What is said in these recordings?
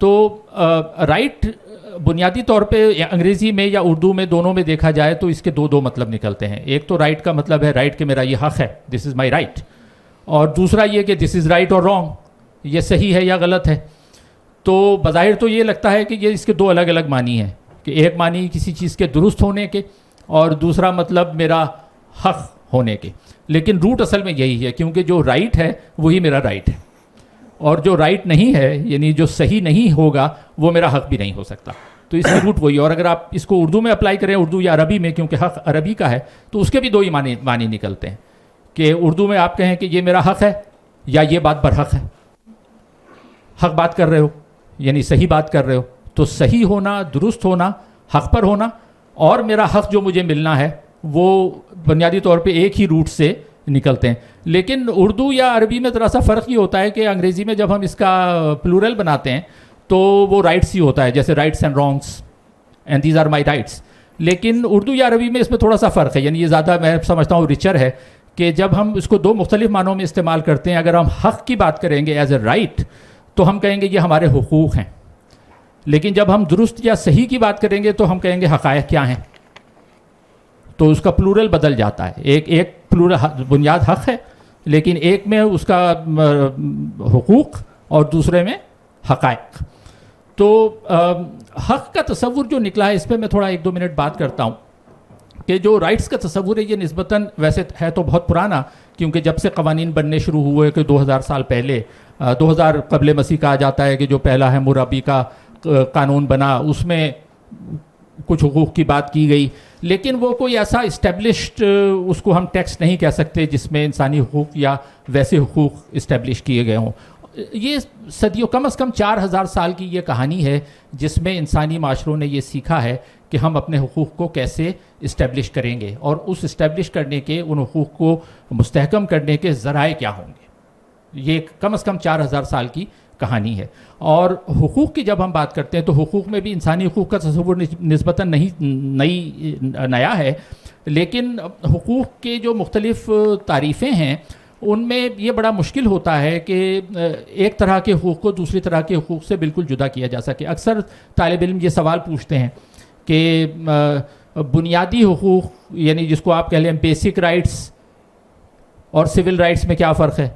تو رائٹ بنیادی طور پہ انگریزی میں یا اردو میں دونوں میں دیکھا جائے تو اس کے دو مطلب نکلتے ہیں. ایک تو رائٹ کا مطلب ہے رائٹ کہ میرا یہ حق ہے, دس از مائی رائٹ, اور دوسرا یہ کہ دس از رائٹ اور رانگ, یہ صحیح ہے یا غلط ہے. تو بظاہر تو یہ لگتا ہے کہ یہ اس کے دو الگ الگ معنی ہیں, کہ ایک معنی کسی چیز کے درست ہونے کے اور دوسرا مطلب میرا حق ہونے کے. لیکن روٹ اصل میں یہی ہے, کیونکہ جو رائٹ ہے وہی میرا رائٹ ہے, اور جو رائٹ نہیں ہے یعنی جو صحیح نہیں ہوگا وہ میرا حق بھی نہیں ہو سکتا. تو اس کی روٹ وہی ہے. اور اگر آپ اس کو اردو میں اپلائی کریں, اردو یا عربی میں, کیونکہ حق عربی کا ہے, تو اس کے بھی دو ہی معنی نکلتے ہیں. کہ اردو میں آپ کہیں کہ یہ میرا حق ہے یا یہ بات برحق ہے. حق بات کر رہے ہو یعنی صحیح بات کر رہے ہو, تو صحیح ہونا, درست ہونا, حق پر ہونا, اور میرا حق جو مجھے ملنا ہے وہ بنیادی طور پہ ایک ہی روٹ سے نکلتے ہیں. لیکن اردو یا عربی میں ذرا سا فرق یہ ہوتا ہے کہ انگریزی میں جب ہم اس کا پلورل بناتے ہیں تو وہ رائٹس ہی ہوتا ہے, جیسے rights and wrongs and these are my rights. لیکن اردو یا عربی میں اس میں تھوڑا سا فرق ہے, یعنی یہ زیادہ میں سمجھتا ہوں ریچر ہے, کہ جب ہم اس کو دو مختلف معنوں میں استعمال کرتے ہیں. اگر ہم حق کی بات کریں گے ایز اے رائٹ تو ہم کہیں گے یہ ہمارے حقوق ہیں, لیکن جب ہم درست یا صحیح کی بات کریں گے تو ہم کہیں گے حقائق کیا ہیں. تو اس کا پلورل بدل جاتا ہے. ایک پلورل بنیاد حق ہے, لیکن ایک میں اس کا حقوق اور دوسرے میں حقائق. تو حق کا تصور جو نکلا ہے اس پہ میں تھوڑا 1-2 منٹ بات کرتا ہوں. کہ جو رائٹس کا تصور ہے یہ نسبتاً ویسے ہے تو بہت پرانا, کیونکہ جب سے قوانین بننے شروع ہوئے کہ 2000 سال پہلے, 2000 قبل مسیح کہا جاتا ہے کہ جو پہلا حمورابی کا قانون بنا اس میں کچھ حقوق کی بات کی گئی, لیکن وہ کوئی ایسا اسٹیبلشڈ اس کو ہم ٹیکسٹ نہیں کہہ سکتے جس میں انسانی حقوق یا ویسے حقوق اسٹیبلش کیے گئے ہوں. یہ صدیوں, کم از کم 4000 سال کی یہ کہانی ہے جس میں انسانی معاشروں نے یہ سیکھا ہے کہ ہم اپنے حقوق کو کیسے اسٹیبلش کریں گے, اور اس اسٹیبلش کرنے کے, ان حقوق کو مستحکم کرنے کے ذرائع کیا ہوں گے. یہ کم از کم 4000 سال کی کہانی ہے. اور حقوق کی جب ہم بات کرتے ہیں تو حقوق میں بھی انسانی حقوق کا تصور نسبتاً نیا ہے, لیکن حقوق کے جو مختلف تعریفیں ہیں ان میں یہ بڑا مشکل ہوتا ہے کہ ایک طرح کے حقوق کو دوسری طرح کے حقوق سے بالکل جدا کیا جا سکے. اکثر طالب علم یہ سوال پوچھتے ہیں کہ بنیادی حقوق یعنی جس کو آپ کہہ لیں بیسک رائٹس اور سول رائٹس میں کیا فرق ہے,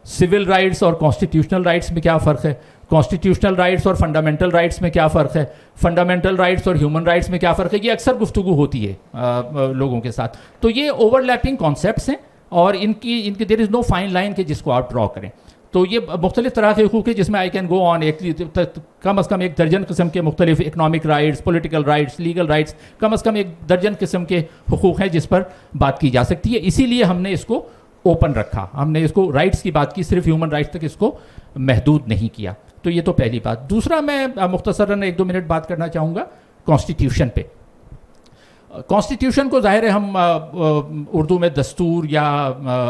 سول رائٹس اور کانسٹیٹیوشنل رائٹس میں کیا فرق ہے, کانسٹیٹیوشنل رائٹس اور فنڈامنٹل رائٹس میں کیا فرق ہے, فنڈامنٹل رائٹس اور ہیومن رائٹس میں کیا فرق ہے. یہ اکثر گفتگو ہوتی ہے لوگوں کے ساتھ. تو یہ اوور لیپنگ کانسیپٹس ہیں اور ان کی دیر از نو فائن لائن کہ جس کو آپ ڈرا کریں. تو یہ مختلف طرح کے حقوق ہیں جس میں آئی کین گو آن, کم از کم 1 درجن قسم کے مختلف economic rights, political rights, legal rights, کم از کم 1 درجن قسم کے حقوق ہیں جس پر بات کی جا سکتی ہے. اسی لیے ہم نے اس کو اوپن رکھا, ہم نے اس کو رائٹس کی بات کی, صرف ہیومن رائٹس تک اس کو محدود نہیں کیا. تو یہ تو پہلی بات. دوسرا میں مختصراً 1-2 منٹ بات کرنا چاہوں گا کانسٹیٹیوشن پہ. کانسٹیٹیوشن کو ظاہر ہے ہم اردو میں دستور یا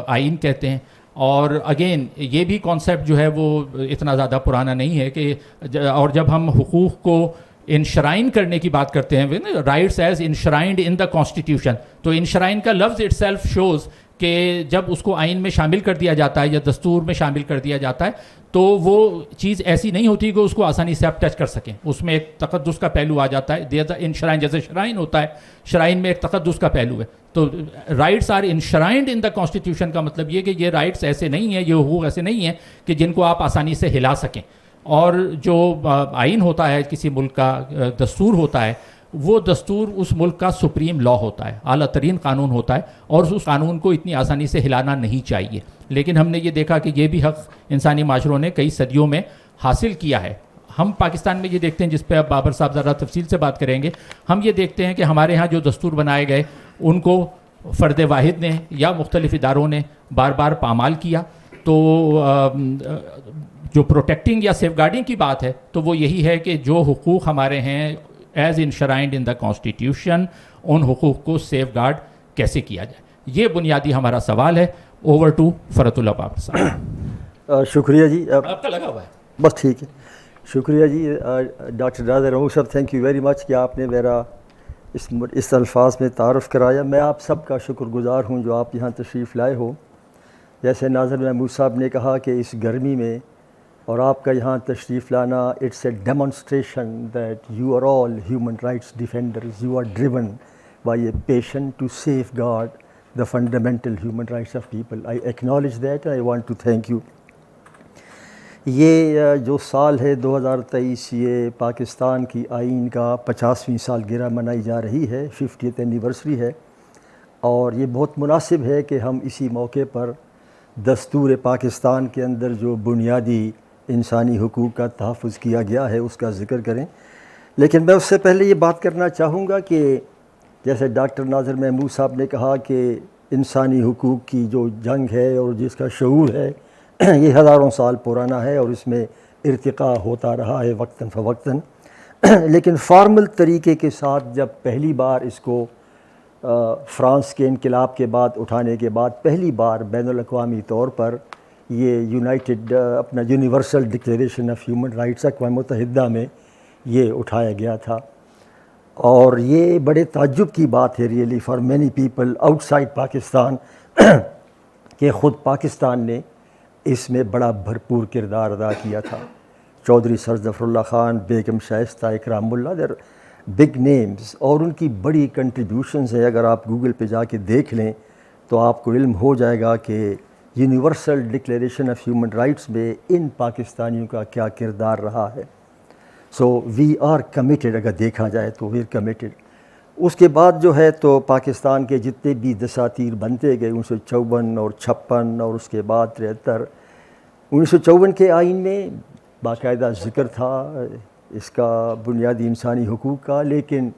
آئین کہتے ہیں, اور اگین یہ بھی کانسیپٹ جو ہے وہ اتنا زیادہ پرانا نہیں ہے کہ, اور جب ہم حقوق کو انشرائن کرنے کی بات کرتے ہیں, rights as enshrined in the constitution, تو انشرائن کا لفظ اٹ سیلف شوز کہ جب اس کو آئین میں شامل کر دیا جاتا ہے یا دستور میں شامل کر دیا جاتا ہے تو وہ چیز ایسی نہیں ہوتی کہ اس کو آسانی سے آپ ٹچ کر سکیں. اس میں ایک تقدس کا پہلو آ جاتا ہے. دیر انشرائن جیسے شرائن ہوتا ہے, شرائن میں ایک تقدس کا پہلو ہے. تو rights are enshrined in the constitution کا مطلب یہ کہ یہ رائٹس ایسے نہیں ہیں, یہ حقوق ایسے نہیں ہیں کہ جن کو آپ آسانی سے ہلا سکیں. اور جو آئین ہوتا ہے کسی ملک کا, دستور ہوتا ہے, وہ دستور اس ملک کا سپریم لا ہوتا ہے, اعلیٰ ترین قانون ہوتا ہے, اور اس قانون کو اتنی آسانی سے ہلانا نہیں چاہیے. لیکن ہم نے یہ دیکھا کہ یہ بھی حق انسانی معاشروں نے کئی صدیوں میں حاصل کیا ہے. ہم پاکستان میں یہ دیکھتے ہیں, جس پہ اب بابر صاحب ذرا تفصیل سے بات کریں گے, ہم یہ دیکھتے ہیں کہ ہمارے ہاں جو دستور بنائے گئے ان کو فرد واحد نے یا مختلف اداروں نے بار بار پامال کیا. تو جو پروٹیکٹنگ یا سیف گارڈنگ کی بات ہے تو وہ یہی ہے کہ جو حقوق ہمارے ہیں as enshrined in the constitution, ان حقوق کو سیف گارڈ کیسے کیا جائے. یہ بنیادی ہمارا سوال ہے. اوور ٹو فرت اللہ بابر صاحب. شکریہ جی. آپ کا لگا ہوا ہے بس ٹھیک ہے. شکریہ جی ڈاکٹر ناظر رموک صاحب, تھینک یو ویری مچ کہ آپ نے میرا اس الفاظ میں تعارف کرایا. میں آپ سب کا شکر گزار ہوں جو آپ یہاں تشریف لائے ہو. جیسے ناظر محمود صاحب نے کہا کہ اس گرمی میں اور آپ کا یہاں تشریف لانا it's a demonstration that you are all human rights defenders, you are driven by a passion to safeguard the fundamental human rights of people. I acknowledge that and I want to thank you. یہ جو سال ہے 2023 یہ پاکستان کی آئین کا 50ویں سالگرہ منائی جا رہی ہے, 50th اینیورسری ہے, اور یہ بہت مناسب ہے کہ ہم اسی موقع پر دستور پاکستان کے اندر جو بنیادی انسانی حقوق کا تحفظ کیا گیا ہے اس کا ذکر کریں. لیکن میں اس سے پہلے یہ بات کرنا چاہوں گا کہ جیسے ڈاکٹر ناظر محمود صاحب نے کہا کہ انسانی حقوق کی جو جنگ ہے اور جس کا شعور ہے یہ ہزاروں سال پرانا ہے اور اس میں ارتقاء ہوتا رہا ہے وقتاً فوقتاً. لیکن فارمل طریقے کے ساتھ جب پہلی بار اس کو فرانس کے انقلاب کے بعد اٹھانے کے بعد پہلی بار بین الاقوامی طور پر یہ یونائٹڈ اپنا universal declaration of human rights اقوام متحدہ میں یہ اٹھایا گیا تھا, اور یہ بڑے تعجب کی بات ہے really for many people out side Pakistan کہ خود پاکستان نے اس میں بڑا بھرپور کردار ادا کیا تھا. چودھری سر ظفر اللہ خان, بیگم شائستہ, اکرام اللہ, دیر بگ نیمز, اور ان کی بڑی کنٹریبیوشنز ہیں. اگر آپ گوگل پہ جا کے دیکھ لیں تو آپ کو علم ہو جائے گا کہ universal declaration of human rights میں ان پاکستانیوں کا کیا کردار رہا ہے. سو وی آر کمیٹیڈ, اگر دیکھا جائے تو وی آر کمیٹیڈ. اس کے بعد جو ہے تو پاکستان کے جتنے بھی دساتیر بنتے گئے 1954 اور 56 اور اس کے بعد 73, 1954 کے آئین میں باقاعدہ ذکر تھا اس کا بنیادی انسانی حقوق کا, لیکن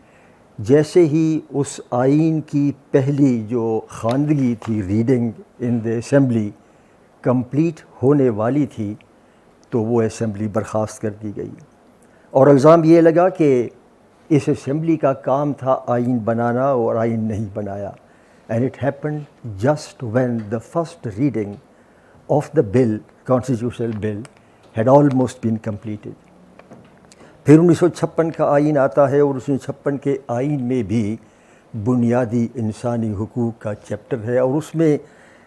جیسے ہی اس آئین کی پہلی جو خواندگی تھی ریڈنگ ان دی اسمبلی کمپلیٹ ہونے والی تھی تو وہ اسمبلی برخاست کر دی گئی, اور الزام یہ لگا کہ اس اسمبلی کا کام تھا آئین بنانا اور آئین نہیں بنایا. And it happened just when the first reading of the bill, constitutional bill, had almost been completed. پھر 1956 کا آئین آتا ہے اور 1956 کے آئین میں بھی بنیادی انسانی حقوق کا چیپٹر ہے, اور اس میں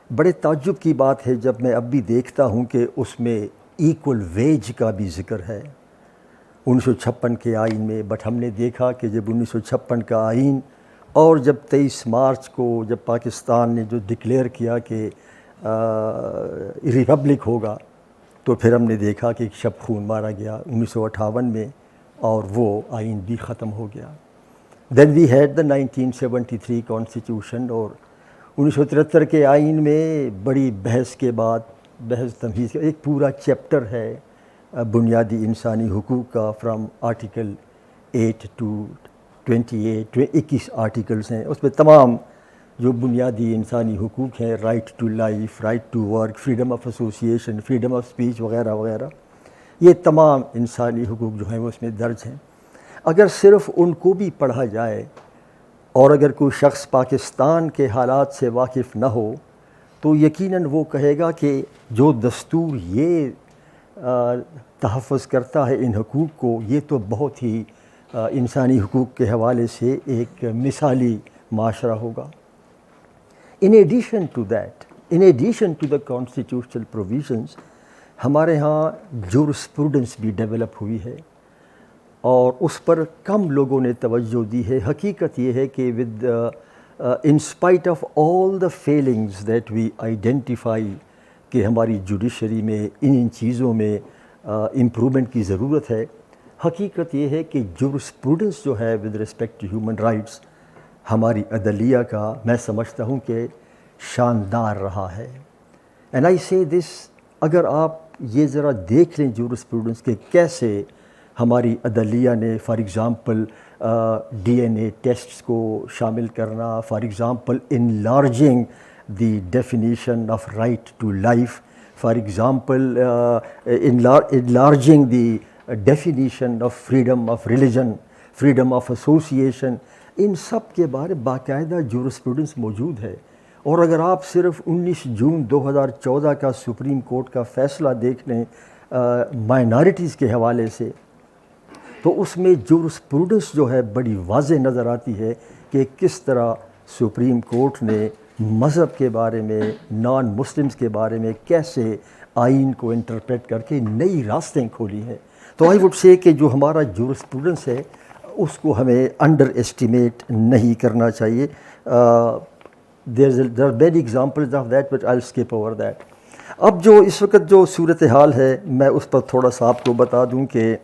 بڑے تعجب کی بات ہے جب میں اب بھی دیکھتا ہوں کہ اس میں ایکول ویج کا بھی ذکر ہے 1956 کے آئین میں. بٹ ہم نے دیکھا کہ جب 1956 کا آئین اور جب 23 مارچ کو جب پاکستان نے جو ڈکلیئر کیا کہ ریپبلک ہوگا تو پھر ہم نے دیکھا کہ ایک شب خون مارا گیا 1958 میں اور وہ آئین بھی ختم ہو گیا. دین وی ہیڈ دا 1973 کانسٹیٹیوشن, اور 1973 کے آئین میں بڑی بحث کے بعد بحث تمہیز کا ایک پورا چیپٹر ہے بنیادی انسانی حقوق کا, فرام آرٹیکل 8 to 28, 21 آرٹیکلز ہیں. اس میں تمام جو بنیادی انسانی حقوق ہیں, right to life, right to work, freedom of association, freedom of speech وغیرہ وغیرہ, یہ تمام انسانی حقوق جو ہیں وہ اس میں درج ہیں. اگر صرف ان کو بھی پڑھا جائے اور اگر کوئی شخص پاکستان کے حالات سے واقف نہ ہو تو یقیناً وہ کہے گا کہ جو دستور یہ تحفظ کرتا ہے ان حقوق کو, یہ تو بہت ہی انسانی حقوق کے حوالے سے ایک مثالی معاشرہ ہوگا. In addition to that, in addition to the constitutional provisions, ہمارے ہاں جورسپروڈنس بھی ڈیولپ ہوئی ہے اور اس پر کم لوگوں نے توجہ دی ہے. حقیقت یہ ہے کہ in spite of all the failings that we identify کہ ہماری جوڈیشری میں ان چیزوں میں امپرومنٹ کی ضرورت ہے, حقیقت یہ ہے کہ جورسپروڈنس جو ہے with respect to human rights ہماری عدلیہ کا میں سمجھتا ہوں کہ شاندار رہا ہے. اینڈ آئی سے دس, اگر آپ یہ ذرا دیکھ لیں جورسپروڈنس کے کیسے ہماری عدلیہ نے for example D N A tests کو شامل کرنا, for example enlarging the definition of right to life, for example enlarging the definition of freedom of religion, freedom of association, ان سب کے بارے باقاعدہ جورسپروڈنس موجود ہے. اور اگر آپ صرف 19 جون 2014 کا سپریم کورٹ کا فیصلہ دیکھ لیں مائنارٹیز کے حوالے سے تو اس میں جورسپروڈنس جو ہے بڑی واضح نظر آتی ہے کہ کس طرح سپریم کورٹ نے مذہب کے بارے میں, نان مسلمز کے بارے میں کیسے آئین کو انٹرپریٹ کر کے نئی راستیں کھولی ہیں. تو آئی وڈ سے کہ جو ہمارا جورسپروڈنس ہے اس کو ہمیں انڈر ایسٹیمیٹ نہیں کرنا چاہیے. there are many examples of that but I'll skip over that. اب جو اس وقت جو صورتحال ہے میں اس پر تھوڑا سا آپ کو بتا دوں کہ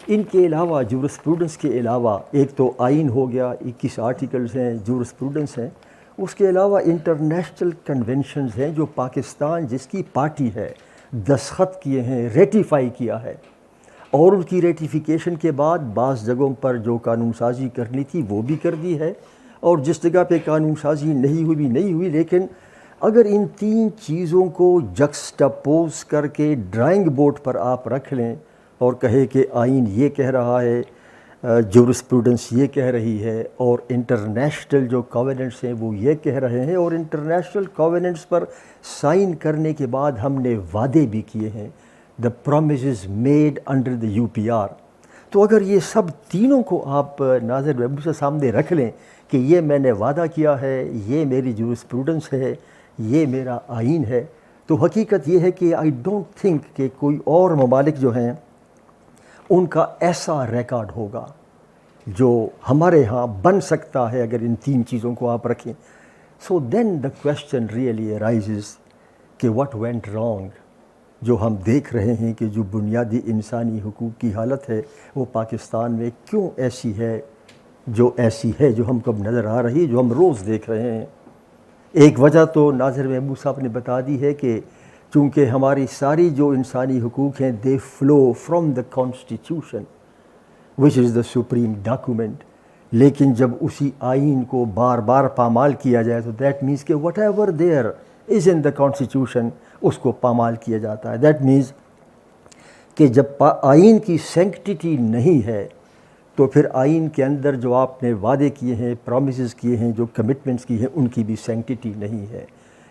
ان کے علاوہ جورسپروڈنس کے علاوہ ایک تو آئین ہو گیا، 21 آرٹیکلز ہیں، جورسپروڈنس ہیں، اس کے علاوہ انٹرنیشنل کنونشنز ہیں جو پاکستان جس کی پارٹی ہے دستخط کیے ہیں، ریٹیفائی کیا ہے، اور ان کی ریٹیفیکیشن کے بعد بعض جگہوں پر جو قانون سازی کرنی تھی وہ بھی کر دی ہے، اور جس جگہ پہ قانون سازی نہیں ہوئی. لیکن اگر ان تین چیزوں کو جکسٹاپوز کر کے ڈرائنگ بورڈ پر آپ رکھ لیں اور کہے کہ آئین یہ کہہ رہا ہے، جورسپروڈنس یہ کہہ رہی ہے، اور انٹرنیشنل جو کووننٹس ہیں وہ یہ کہہ رہے ہیں، اور انٹرنیشنل کووننٹس پر سائن کرنے کے بعد ہم نے وعدے بھی کیے ہیں، the promises made under the UPR. تو اگر یہ سب تینوں کو آپ ناظر محبوب سے سامنے رکھ لیں کہ یہ میں نے وعدہ کیا ہے، یہ میری جورسپروڈنس ہے، یہ میرا آئین ہے، تو حقیقت یہ ہے کہ آئی ڈونٹ تھنک کہ کوئی اور ممالک جو ہیں ان کا ایسا ریکارڈ ہوگا جو ہمارے ہاں بن سکتا ہے اگر ان تین چیزوں کو آپ رکھیں. سو دین دا کویسچن ریئلی ارائزز کہ واٹ وینٹ رانگ. جو ہم دیکھ رہے ہیں کہ جو بنیادی انسانی حقوق کی حالت ہے وہ پاکستان میں کیوں ایسی ہے جو ہم کو نظر آ رہی ہے، جو ہم روز دیکھ رہے ہیں. ایک وجہ تو ناظر محبوب صاحب نے بتا دی ہے کہ چونکہ ہماری ساری جو انسانی حقوق ہیں they flow from the constitution which is the supreme document, لیکن جب اسی آئین کو بار بار پامال کیا جائے تو دیٹ مینس کہ whatever there is in the constitution اس کو پامال کیا جاتا ہے. دیٹ مینس کہ جب آئین کی سینکٹیٹی نہیں ہے تو پھر آئین کے اندر جو آپ نے وعدے کیے ہیں، پرومسز کیے ہیں، جو کمٹمنٹس کی ہیں، ان کی بھی سینکٹیٹی نہیں ہے.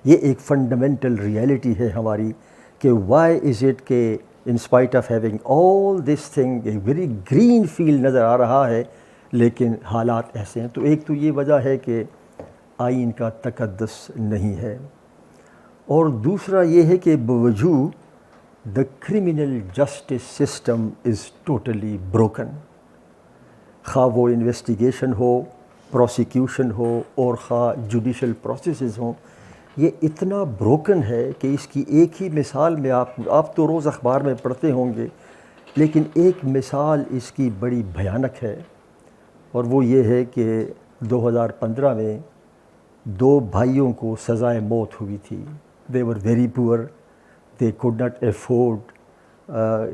یہ ایک فنڈامنٹل ریئلٹی ہے ہماری کہ وائی از اٹ کہ ان spite of having all this thing ایک ویری گرین فیلڈ نظر آ رہا ہے لیکن حالات ایسے ہیں. تو ایک تو یہ وجہ ہے کہ آئین کا تقدس نہیں ہے، اور دوسرا یہ ہے کہ بوجود the criminal justice system is totally broken. خواہ وہ انویسٹیگیشن ہو، پروسیکیوشن ہو، اور خواہ جوڈیشل پروسیسز ہوں، یہ اتنا بروکن ہے کہ اس کی ایک ہی مثال میں آپ تو روز اخبار میں پڑھتے ہوں گے، لیکن ایک مثال اس کی بڑی بھیانک ہے، اور وہ یہ ہے کہ 2015 میں 2 بھائیوں کو سزائے موت ہوئی تھی. they were very poor, they could not afford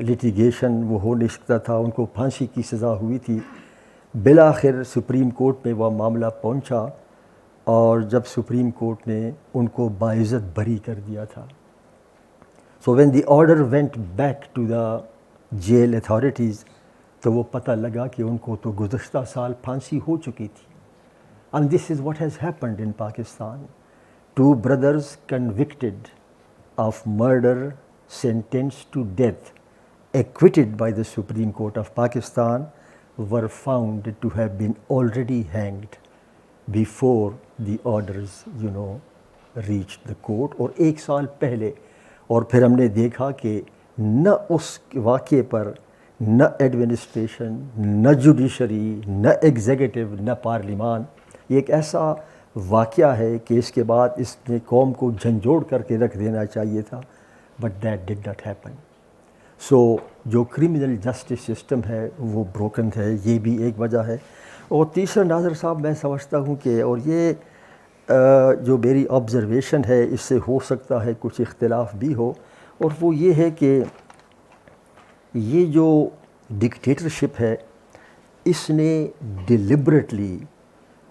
litigation، وہ ہو نہیں سکتا تھا، ان کو پھانسی کی سزا ہوئی تھی. بالآخر سپریم کورٹ میں وہ معاملہ پہنچا، اور جب سپریم کورٹ نے ان کو باعزت بری کر دیا تھا. So when the order went back to the jail authorities تو وہ پتہ لگا کہ ان کو تو گزشتہ سال پھانسی ہو چکی تھی. And this is what has happened in Pakistan. 2 brothers convicted of murder, sentenced to death, acquitted by the Supreme Court of Pakistan, were found to have been already hanged before the orders, reached the court. اور 1 سال پہلے، اور پھر ہم نے دیکھا کہ نہ اس واقعے پر نہ ایڈمنسٹریشن، نہ جوڈیشری، نہ ایگزیکٹو، نہ پارلیمان. یہ ایک ایسا واقعہ ہے کہ اس کے بعد اس نے قوم کو جھنجھوڑ کر کے رکھ دینا چاہیے تھا، but that did not happen. So جو کرمنل جسٹس سسٹم ہے وہ بروکن ہے، یہ بھی ایک وجہ ہے. اور تیسرا ناظر صاحب میں سمجھتا ہوں کہ، اور یہ جو میری آبزرویشن ہے اس سے ہو سکتا ہے کچھ اختلاف بھی ہو، اور وہ یہ ہے کہ یہ جو ڈکٹیٹرشپ ہے اس نے ڈیلیبریٹلی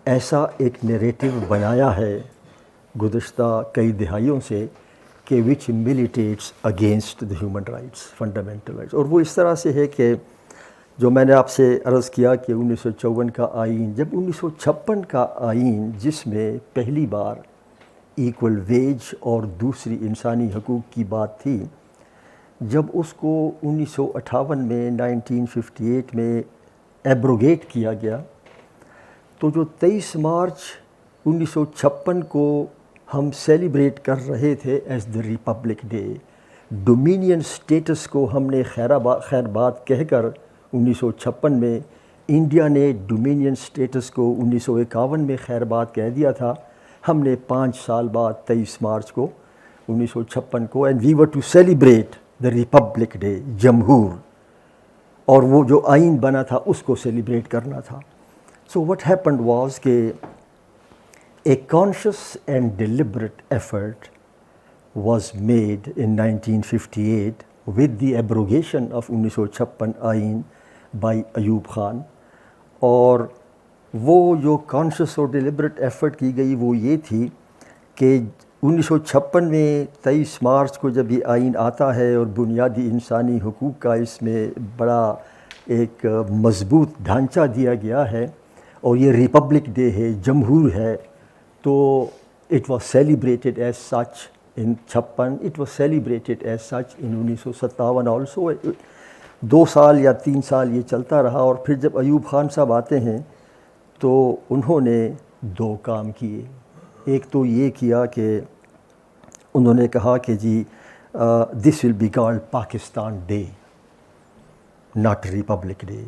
ایسا ایک نیریٹو بنایا ہے گزشتہ کئی دہائیوں سے کہ which militates against the human rights, fundamental rights. اور وہ اس طرح سے ہے کہ جو میں نے آپ سے عرض کیا کہ 1954 کا آئین، جب 1956 کا آئین جس میں پہلی بار ایکول ویج اور دوسری انسانی حقوق کی بات تھی، جب اس کو 1958 میں 1958 میں ایبروگیٹ کیا گیا تو جو 23 مارچ 1956 کو ہم سیلیبریٹ کر رہے تھے as the republic day, dominion status کو ہم نے خیر بات کہہ کر 1956 میں انڈیا نے ڈومینین سٹیٹس کو 1951 میں خیر بات کہہ دیا تھا. ہم نے 5 سال بعد 23 مارچ کو 1956 کو and we were to celebrate the republic day, جمہور, اور وہ جو آئین بنا تھا اس کو سیلیبریٹ کرنا تھا. سو وٹ ہیپنڈ واز کہ a conscious and deliberate effort was made in 1958 with the abrogation of 1956 آئین by ایوب خان. اور وہ جو کانشیس اور ڈیلیبریٹ ایفرٹ کی گئی وہ یہ تھی کہ 1956 میں 23 مارچ کو جب یہ آئین آتا ہے اور بنیادی انسانی حقوق کا اس میں بڑا ایک مضبوط ڈھانچہ دیا گیا ہے اور یہ ریپبلک ڈے ہے, جمہور ہے, تو it was celebrated as such in 56. It was celebrated as such in 1957 also. 2 سال یا 3 سال یہ چلتا رہا, اور پھر جب ایوب خان صاحب آتے ہیں تو انہوں نے 2 کام کیے. ایک تو یہ کیا کہ انہوں نے کہا کہ جی this will be called Pakistan day, not republic day.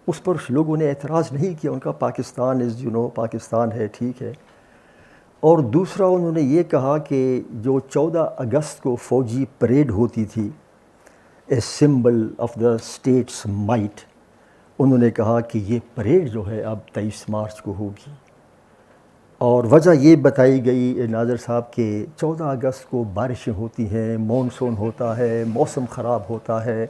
اس پر لوگوں نے اعتراض نہیں کیا, ان کا پاکستان از پاکستان ہے, ٹھیک ہے. اور دوسرا انہوں نے یہ کہا کہ جو 14 اگست کو فوجی پریڈ ہوتی تھی, a symbol of the state's might, انہوں نے کہا کہ یہ پریڈ جو ہے اب 23 مارچ کو ہوگی. اور وجہ یہ بتائی گئی ناظر صاحب کہ 14 اگست کو بارشیں ہوتی ہیں, مونسون ہوتا ہے, موسم خراب ہوتا ہے,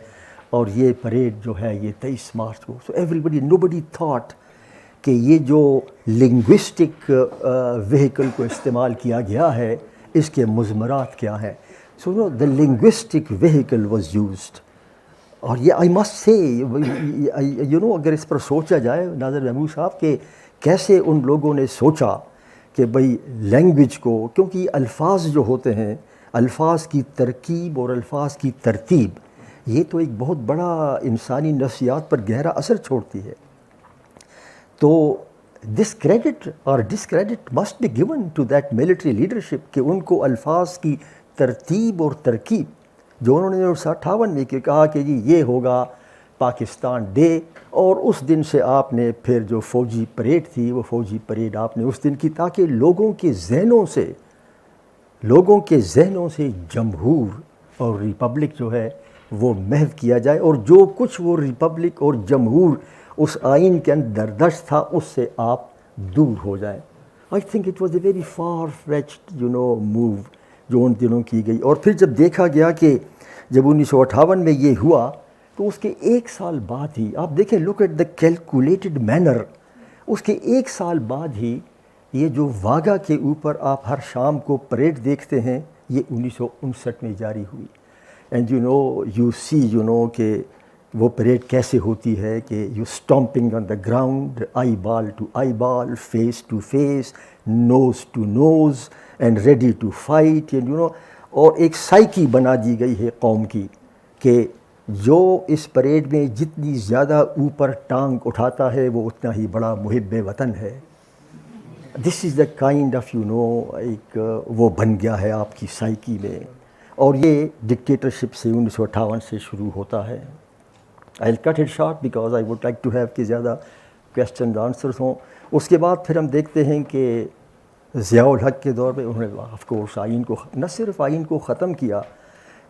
اور یہ پریڈ جو ہے یہ 23 مارچ کو. سو ایوری نوبڈی تھاٹ کہ یہ جو لنگوسٹک وہیکل کو استعمال کیا گیا ہے اس کے مضمرات کیا ہیں. سو نو دا لنگوسٹک وہیکل واز یوزڈ. اور یہ آئی مسٹ سے اگر اس پر سوچا جائے ناظر محمود صاحب کہ کیسے ان لوگوں نے سوچا کہ بھئی لینگویج کو, کیونکہ الفاظ جو ہوتے ہیں, الفاظ کی ترکیب اور الفاظ کی ترتیب, یہ تو ایک بہت بڑا انسانی نفسیات پر گہرا اثر چھوڑتی ہے. تو دس کریڈٹ اور discredit must be given to that military leadership کہ ان کو الفاظ کی ترتیب اور ترکیب جو انہوں نے 1958 میں کہا کہ جی یہ ہوگا پاکستان ڈے, اور اس دن سے آپ نے پھر جو فوجی پریڈ تھی وہ فوجی پریڈ آپ نے اس دن کی, تاکہ لوگوں کے ذہنوں سے جمہور اور ریپبلک جو ہے وہ محو کیا جائے, اور جو کچھ وہ ریپبلک اور جمہور اس آئین کے اندر درج تھا اس سے آپ دور ہو جائیں. I think it was a very for fetched move جو ان دنوں کی گئی. اور پھر جب دیکھا گیا کہ جب 1958 میں یہ ہوا تو اس کے 1 سال بعد ہی آپ دیکھیں, look at the calculated manner, اس کے 1 سال بعد ہی یہ جو واگا کے اوپر آپ ہر شام کو پریڈ دیکھتے ہیں یہ 1959 میں جاری ہوئی. اینڈ یو سی کہ وہ پریڈ کیسے ہوتی ہے کہ you stamping on the ground, eyeball to eyeball, face to face, nose to nose, and ready to fight. اور ایک سائیکی بنا دی گئی ہے قوم کی کہ جو اس پریڈ میں جتنی زیادہ اوپر ٹانگ اٹھاتا ہے وہ اتنا ہی بڑا محب وطن ہے. This is the kind of ایک وہ بن گیا ہے آپ کی سائیکی میں. اور یہ ڈکٹیٹرشپ سے 1958 سے شروع ہوتا ہے. I'll cut it short because I would like to have کہ زیادہ questions answers ہوں. اس کے بعد پھر ہم دیکھتے ہیں کہ ضیاء الحق کے دور میں انہوں نے آف کورس آئین کو نہ صرف آئین کو ختم کیا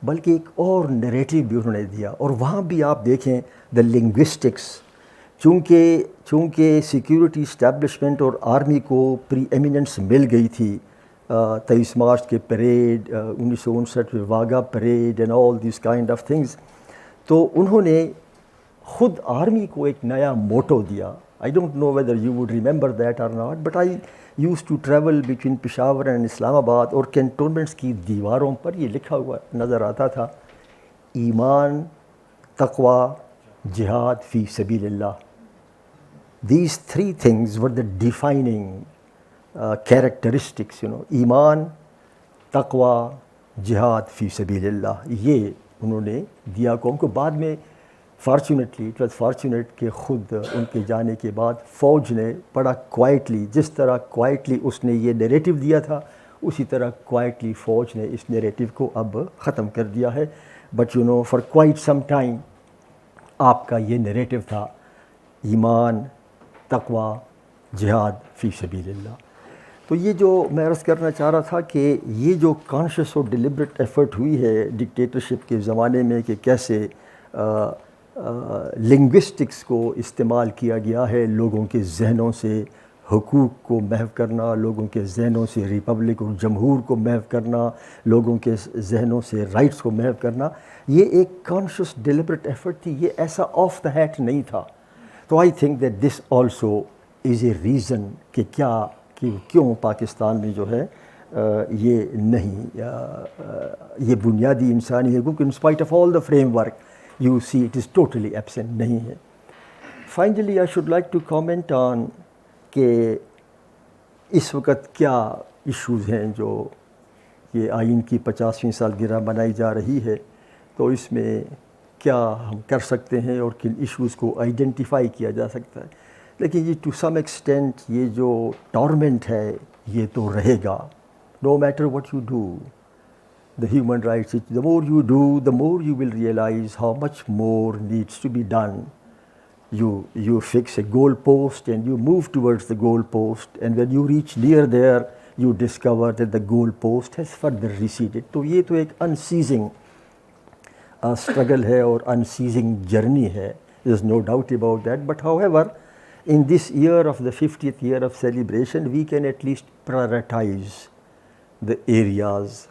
بلکہ ایک اور نیریٹو بھی انہوں نے دیا. اور وہاں بھی آپ دیکھیں دا لنگوسٹکس, چونکہ سیکیورٹی اسٹیبلشمنٹ اور آرمی کو پری ایمیننس مل گئی تھی 23 مارچ کے پریڈ, 1959 میں Wagah parade and all these kind of things, تو انہوں نے خود آرمی کو ایک نیا موٹو دیا. I don't know whether you would remember that or not, but I used to travel between Peshawar and Islamabad, اور کینٹونمنٹس کی دیواروں پر یہ لکھا ہوا نظر آتا تھا, ایمان, تقوی, جہاد فی سبیل اللہ. These 3 things were the defining characteristics, ایمان, تقوی, جہاد فی سبیل اللہ. یہ انہوں نے دیا قوم کو. بعد میں فارچونیٹلی اٹ واز فارچونیٹ کہ خود ان کے جانے کے بعد فوج نے بڑا کوائٹلی, جس طرح کوائٹلی اس نے یہ نیریٹو دیا تھا, اسی طرح کوائٹلی فوج نے اس نیریٹو کو اب ختم کر دیا ہے. But you know for quite some time آپ کا یہ نیریٹو تھا ایمان، تقوی، جہاد فی سبیل اللہ. تو یہ جو میں عرض کرنا چاہ رہا تھا کہ یہ جو کانشیس اور ڈیلیبریٹ ایفرٹ ہوئی ہے ڈکٹیٹرشپ کے زمانے میں کہ کیسے لنگوسٹکس کو استعمال کیا گیا ہے لوگوں کے ذہنوں سے حقوق کو محو کرنا، لوگوں کے ذہنوں سے ریپبلک اور جمہور کو محو کرنا، لوگوں کے ذہنوں سے رائٹس کو محو کرنا، یہ ایک کانشیس ڈیلیبریٹ ایفرٹ تھی. یہ ایسا آف دا ہیٹ نہیں تھا. تو I think that this also is a reason کہ کیوں پاکستان میں جو ہے یہ نہیں، یہ بنیادی انسانی حقوق in spite of all the framework you see it is totally absent نہیں ہے. Finally I should like to comment on کہ اس وقت کیا ایشوز ہیں جو یہ آئین کی 50ویں سالگرہ منائی جا رہی ہے، تو اس میں کیا ہم کر سکتے ہیں اور کن ایشوز کو آئیڈینٹیفائی کیا جا سکتا ہے. لیکن یہ ٹو سم ایکسٹینٹ یہ جو ٹارمنٹ ہے یہ تو رہے گا no matter what you do. The human rights, the more you do, the more you will realize how much more needs to be done. You fix a goal post and you move towards the goal post, and when you reach near there, you discover that the goal post has further receded. تو یہ تو ایک unceasing struggle ہے اور unceasing journey ہے. There's no doubt about that. But however, in this year of the 50th year of celebration, we can at least prioritize the areas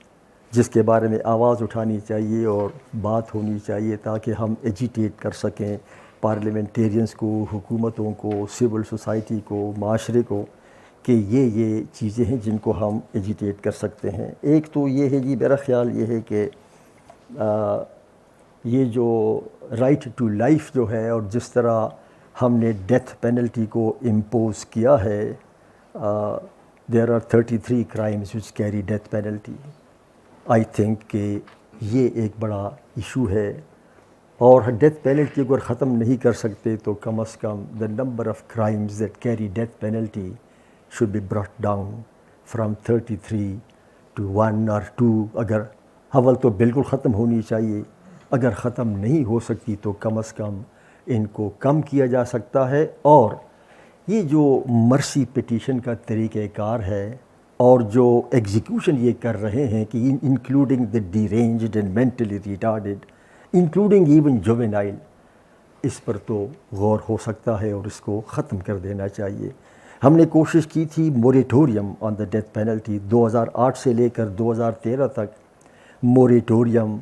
جس کے بارے میں آواز اٹھانی چاہیے اور بات ہونی چاہیے تاکہ ہم ایجیٹیٹ کر سکیں پارلیمنٹیرینز کو، حکومتوں کو، سول سوسائٹی کو، معاشرے کو کہ یہ چیزیں ہیں جن کو ہم ایجیٹیٹ کر سکتے ہیں. ایک تو یہ ہے جی، میرا خیال یہ ہے کہ یہ جو رائٹ ٹو لائف جو ہے اور جس طرح ہم نے ڈیتھ پینلٹی کو امپوز کیا ہے، there are 33 crimes which carry death penalty. I think کہ یہ ایک بڑا ایشو ہے، اور ڈیتھ پینلٹی کو اگر ختم نہیں کر سکتے تو کم از کم the number of crimes that carry death penalty should be brought down from 33 to 1 or 2. اگر اول تو بالکل ختم ہونی چاہیے، اگر ختم نہیں ہو سکتی تو کم از کم ان کو کم کیا جا سکتا ہے. اور یہ جو مرسی پٹیشن کا طریقہ کار ہے اور جو ایگزیکیوشن یہ کر رہے ہیں کہ including the deranged and mentally retarded, including even juvenile, اس پر تو غور ہو سکتا ہے اور اس کو ختم کر دینا چاہیے. ہم نے کوشش کی تھی moratorium on the death penalty 2008 سے لے کر 2013 تک. موریٹوریم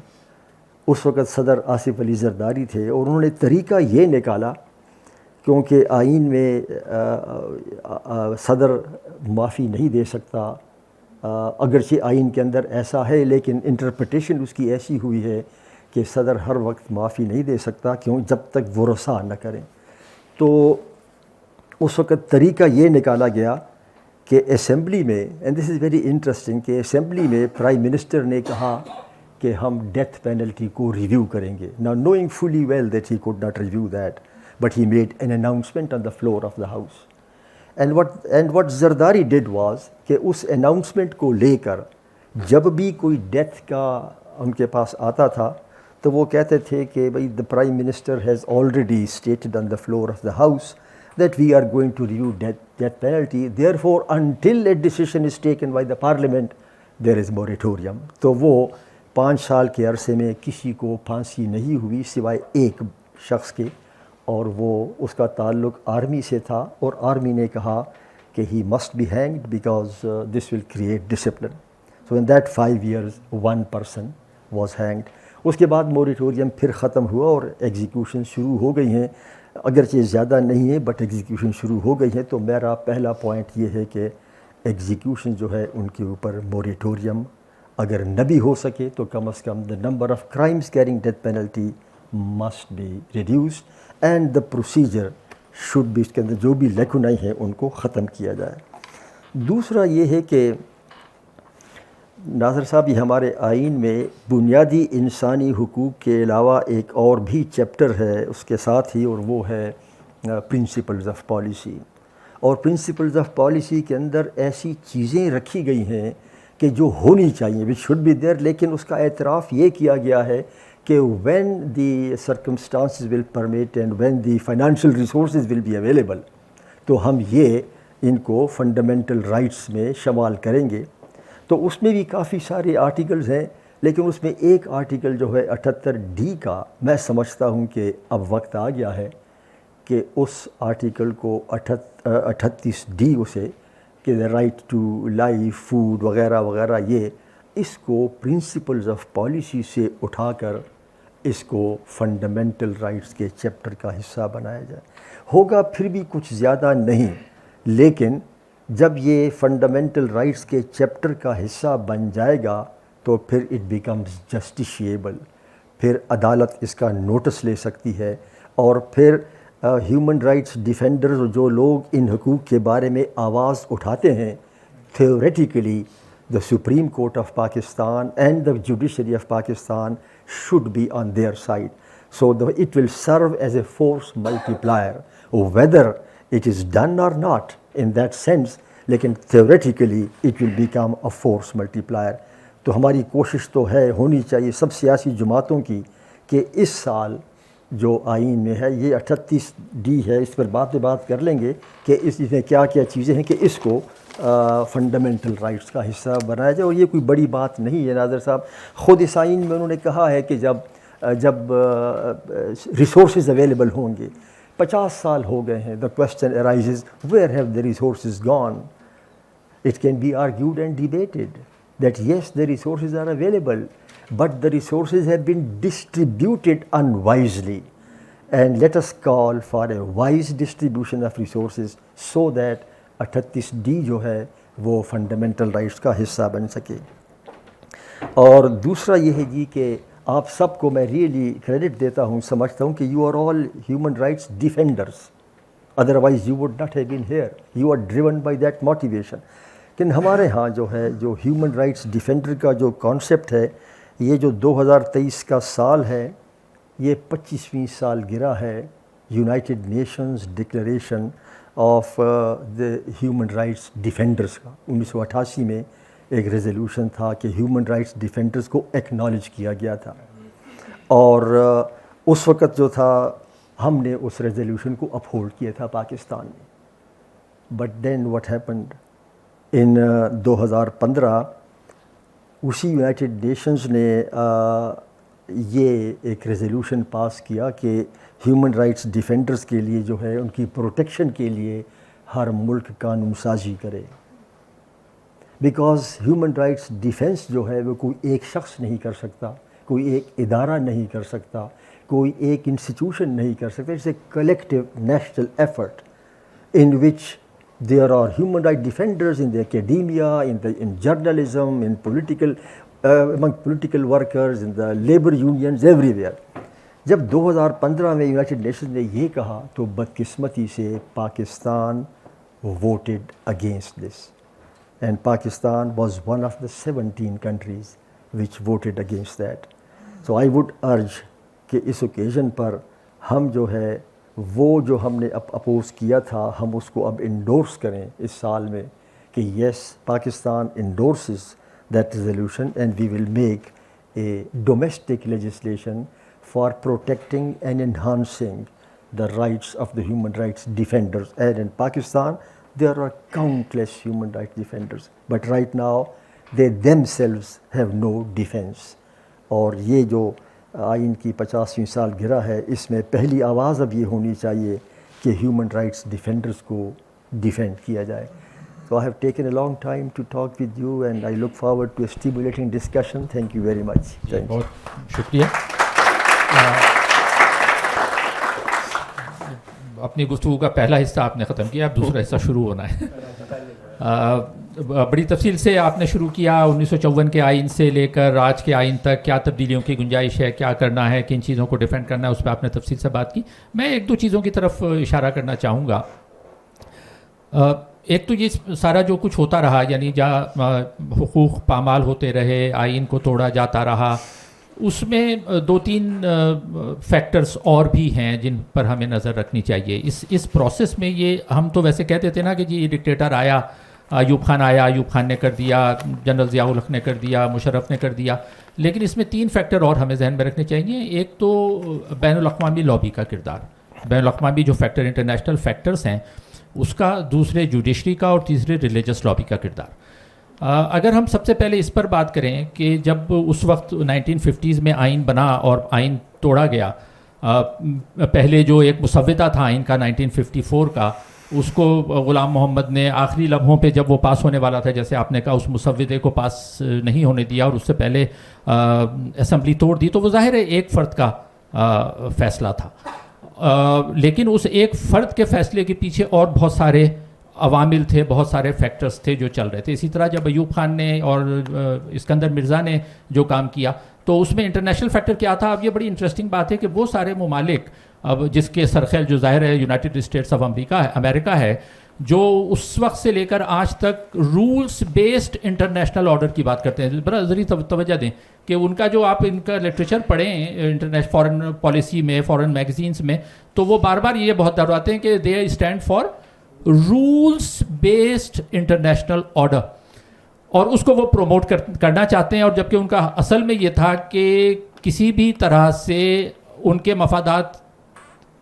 اس وقت صدر آصف علی زرداری تھے اور انہوں نے طریقہ یہ نکالا، کیونکہ آئین میں صدر معافی نہیں دے سکتا، اگرچہ آئین کے اندر ایسا ہے لیکن انٹرپریٹیشن اس کی ایسی ہوئی ہے کہ صدر ہر وقت معافی نہیں دے سکتا کیوں جب تک وہ رسا نہ کریں. تو اس وقت طریقہ یہ نکالا گیا کہ اسمبلی میں، and this is very interesting, کہ اسمبلی میں پرائم منسٹر نے کہا کہ ہم ڈیتھ پینلٹی کو ریویو کریں گے. Now knowing fully well that he could not review that, but he made an announcement on the floor of the house. And what Zardari did was کہ اس announcement کو لے کر جب بھی کوئی ڈیتھ کا ان کے پاس آتا تھا تو وہ کہتے تھے کہ بھائی the Prime Minister has already stated on the floor of the house that we are going to review death penalty. Therefore, until a decision is taken by the Parliament, there is moratorium. تو وہ 5 سال کے عرصے میں کسی کو پھانسی نہیں ہوئی سوائے ایک شخص کے، اور وہ اس کا تعلق آرمی سے تھا، اور آرمی نے کہا کہ he must be hanged because this will create discipline. So in that 5 years, 1 person was hanged. اس کے بعد موریٹوریم پھر ختم ہوا اور ایگزیکیوشن شروع ہو گئی ہیں، اگرچہ زیادہ نہیں ہے بٹ ایگزیکیوشن شروع ہو گئی ہے. تو میرا پہلا پوائنٹ یہ ہے کہ ایگزیکیوشن جو ہے ان کے اوپر موریٹوریم اگر نہ بھی ہو سکے تو کم از کم the number of crimes carrying death penalty must be reduced and the procedure should be، اس کے اندر جو بھی لیکونائی ہیں ان کو ختم کیا جائے. دوسرا یہ ہے کہ ناظر صاحب، یہ ہمارے آئین میں بنیادی انسانی حقوق کے علاوہ ایک اور بھی چیپٹر ہے اس کے ساتھ ہی، اور وہ ہے پرنسپلز آف پالیسی. اور پرنسپلز آف پالیسی کے اندر ایسی چیزیں رکھی گئی ہیں کہ جو ہونی چاہیے وچ شوڈ بی دیر، لیکن اس کا اعتراف یہ کیا گیا ہے کہ when the circumstances will permit and when the financial resources will be available, تو ہم یہ ان کو فنڈامنٹل رائٹس میں شمال کریں گے. تو اس میں بھی کافی سارے آرٹیکلز ہیں، لیکن اس میں ایک آرٹیکل جو ہے 78D کا، میں سمجھتا ہوں کہ اب وقت آ گیا ہے کہ اس آرٹیکل کو 38D اسے کہ the right to life, food وغیرہ وغیرہ، یہ اس کو پرنسپلز آف پالیسی سے اٹھا کر اس کو فنڈامنٹل رائٹس کے چیپٹر کا حصہ بنایا جائے. ہوگا پھر بھی کچھ زیادہ نہیں، لیکن جب یہ فنڈامنٹل رائٹس کے چیپٹر کا حصہ بن جائے گا تو پھر اٹ بیکمز جسٹیشیبل، پھر عدالت اس کا نوٹس لے سکتی ہے، اور پھر ہیومن رائٹس ڈیفینڈرز جو لوگ ان حقوق کے بارے میں آواز اٹھاتے ہیں، theoretically the Supreme Court of Pakistan and the judiciary of Pakistan should be on their side. So it will serve as a force multiplier, whether it is done or not in that sense, لیکن theoretically it will become a force multiplier. تو ہماری کوشش تو ہے، ہونی چاہیے سب سیاسی جماعتوں کی، کہ اس سال جو آئین میں ہے، یہ 38D ہے، اس پر بات کر لیں گے کہ اس میں کیا کیا چیزیں ہیں کہ اس کو فنڈامنٹل رائٹس کا حصہ بنایا جائے. اور یہ کوئی بڑی بات نہیں ہے ناظر صاحب، خود اس آئین میں انہوں نے کہا ہے کہ جب ریسورسز اویلیبل ہوں گے. 50 سال ہو گئے ہیں. The question arises where have the resources gone. It can be argued and debated that yes, the resources are available, but the resources have been distributed unwisely, and let us call for a wise distribution of resources so that 38D جو ہے وہ fundamental rights کا حصہ بن سکے. اور دوسرا یہ ہے جی کہ آپ سب کو میں ریئلی کریڈٹ دیتا ہوں، سمجھتا ہوں کہ you are all human rights defenders, otherwise you would not have been here. You are driven by that motivation. لیکن ہمارے ہاں جو ہے جو ہیومن رائٹس ڈیفینڈر کا جو کانسیپٹ ہے، یہ جو 2023 کا سال ہے، یہ 25ویں سال گرہ ہے United nations declaration of the human rights defenders کا. 1988 میں ایک ریزولوشن تھا کہ ہیومن رائٹس ڈیفینڈرز کو ایکنالج کیا گیا تھا، اور اس وقت جو تھا ہم نے اس ریزولوشن کو اپہولڈ کیا تھا پاکستان میں. But then what happened in 2015 اسی یونائٹڈ نیشنز نے یہ ایک ریزولوشن پاس کیا کہ ہیومن رائٹس ڈیفینڈرز کے لیے جو ہے ان کی پروٹیکشن کے لیے ہر ملک قانون سازی کرے. بیکاز ہیومن رائٹس ڈیفینس جو ہے وہ کوئی ایک شخص نہیں کر سکتا، کوئی ایک ادارہ نہیں کر سکتا، کوئی ایک انسٹیٹیوشن نہیں کر سکتا. It's a collective national effort in which there are human rights defenders in the academia, in journalism, in among political workers, in the labor unions, everywhere. جب 2015 میں یونائٹڈ نیشنز نے یہ کہا تو بدقسمتی سے Pakistan voted against this, and Pakistan was one of the 17 countries which voted against that. So I would urge کہ اس occasion پر ہم جو ہے وہ جو ہم نے اپوز کیا تھا ہم اس کو اب انڈورس کریں اس سال میں کہ yes Pakistan endorses that resolution and we will make a domestic legislation for protecting and enhancing the rights of the human rights defenders. And in Pakistan there are countless human rights defenders, but right now they themselves have no defense. اور یہ جو آئین کی 50ویں سال گرہ ہے اس میں پہلی آواز اب یہ ہونی چاہیے کہ ہیومن رائٹس ڈیفینڈرز کو ڈیفینڈ کیا جائے. So I have taken a long time to talk with you and I look forward to a stimulating discussion. Thank you very much. بہت شکریہ. اپنی گفتگو کا پہلا حصہ آپ نے ختم کیا، اب دوسرا حصہ شروع ہونا ہے. بڑی تفصیل سے آپ نے شروع کیا 1954 کے آئین سے لے کر آج کے آئین تک کیا تبدیلیوں کی گنجائش ہے، کیا کرنا ہے، کن چیزوں کو ڈیفینڈ کرنا ہے، اس پہ آپ نے تفصیل سے بات کی. میں ایک دو چیزوں کی طرف اشارہ کرنا چاہوں گا. ایک تو یہ سارا جو کچھ ہوتا رہا، یعنی جہاں حقوق پامال ہوتے رہے، آئین کو توڑا جاتا رہا، اس میں دو تین فیکٹرز اور بھی ہیں جن پر ہمیں نظر رکھنی چاہیے اس پروسیس میں. یہ ہم تو ویسے کہتے تھے نا کہ جی یہ ڈکٹیٹر آیا ایوب خان آیا, ایوب خان نے کر دیا, جنرل ضیاء الحق نے کر دیا, مشرف نے کر دیا. لیکن اس میں 3 فیکٹر اور ہمیں ذہن میں رکھنے چاہیے. ایک تو بین الاقوامی لابی کا کردار, بین الاقوامی جو فیکٹر انٹرنیشنل فیکٹرز ہیں اس کا, دوسرے جوڈیشری کا, اور تیسرے ریلیجس لابی کا کردار. اگر ہم سب سے پہلے اس پر بات کریں کہ جب اس وقت 1950s میں آئین بنا اور آئین توڑا گیا, پہلے جو ایک مسودہ تھا آئین کا 1954 کا, اس کو غلام محمد نے آخری لمحوں پہ جب وہ پاس ہونے والا تھا, جیسے آپ نے کہا, اس مسودے کو پاس نہیں ہونے دیا اور اس سے پہلے اسمبلی توڑ دی. تو وہ ظاہر ہے ایک فرد کا فیصلہ تھا, لیکن اس ایک فرد کے فیصلے کے پیچھے اور بہت سارے عوامل تھے, بہت سارے فیکٹرز تھے جو چل رہے تھے. اسی طرح جب ایوب خان نے اور اسکندر مرزا نے جو کام کیا تو اس میں انٹرنیشنل فیکٹر کیا تھا. اب یہ بڑی انٹرسٹنگ بات ہے کہ وہ سارے ممالک, اب جس کے سرخیل جو ظاہر ہے یونائٹڈ اسٹیٹس آف امریکہ ہے, جو اس وقت سے لے کر آج تک رولز بیسڈ انٹرنیشنل آرڈر کی بات کرتے ہیں. بڑا ضروری توجہ دیں کہ ان کا جو آپ ان کا لٹریچر پڑھیں انٹرنیشنل فارن پالیسی میں, فارن میگزینس میں, تو وہ بار بار یہ بہت دہراتے ہیں کہ they stand for rules based international order, اور اس کو وہ پروموٹ کرنا چاہتے ہیں. اور جبکہ ان کا اصل میں یہ تھا کہ کسی بھی طرح سے ان کے مفادات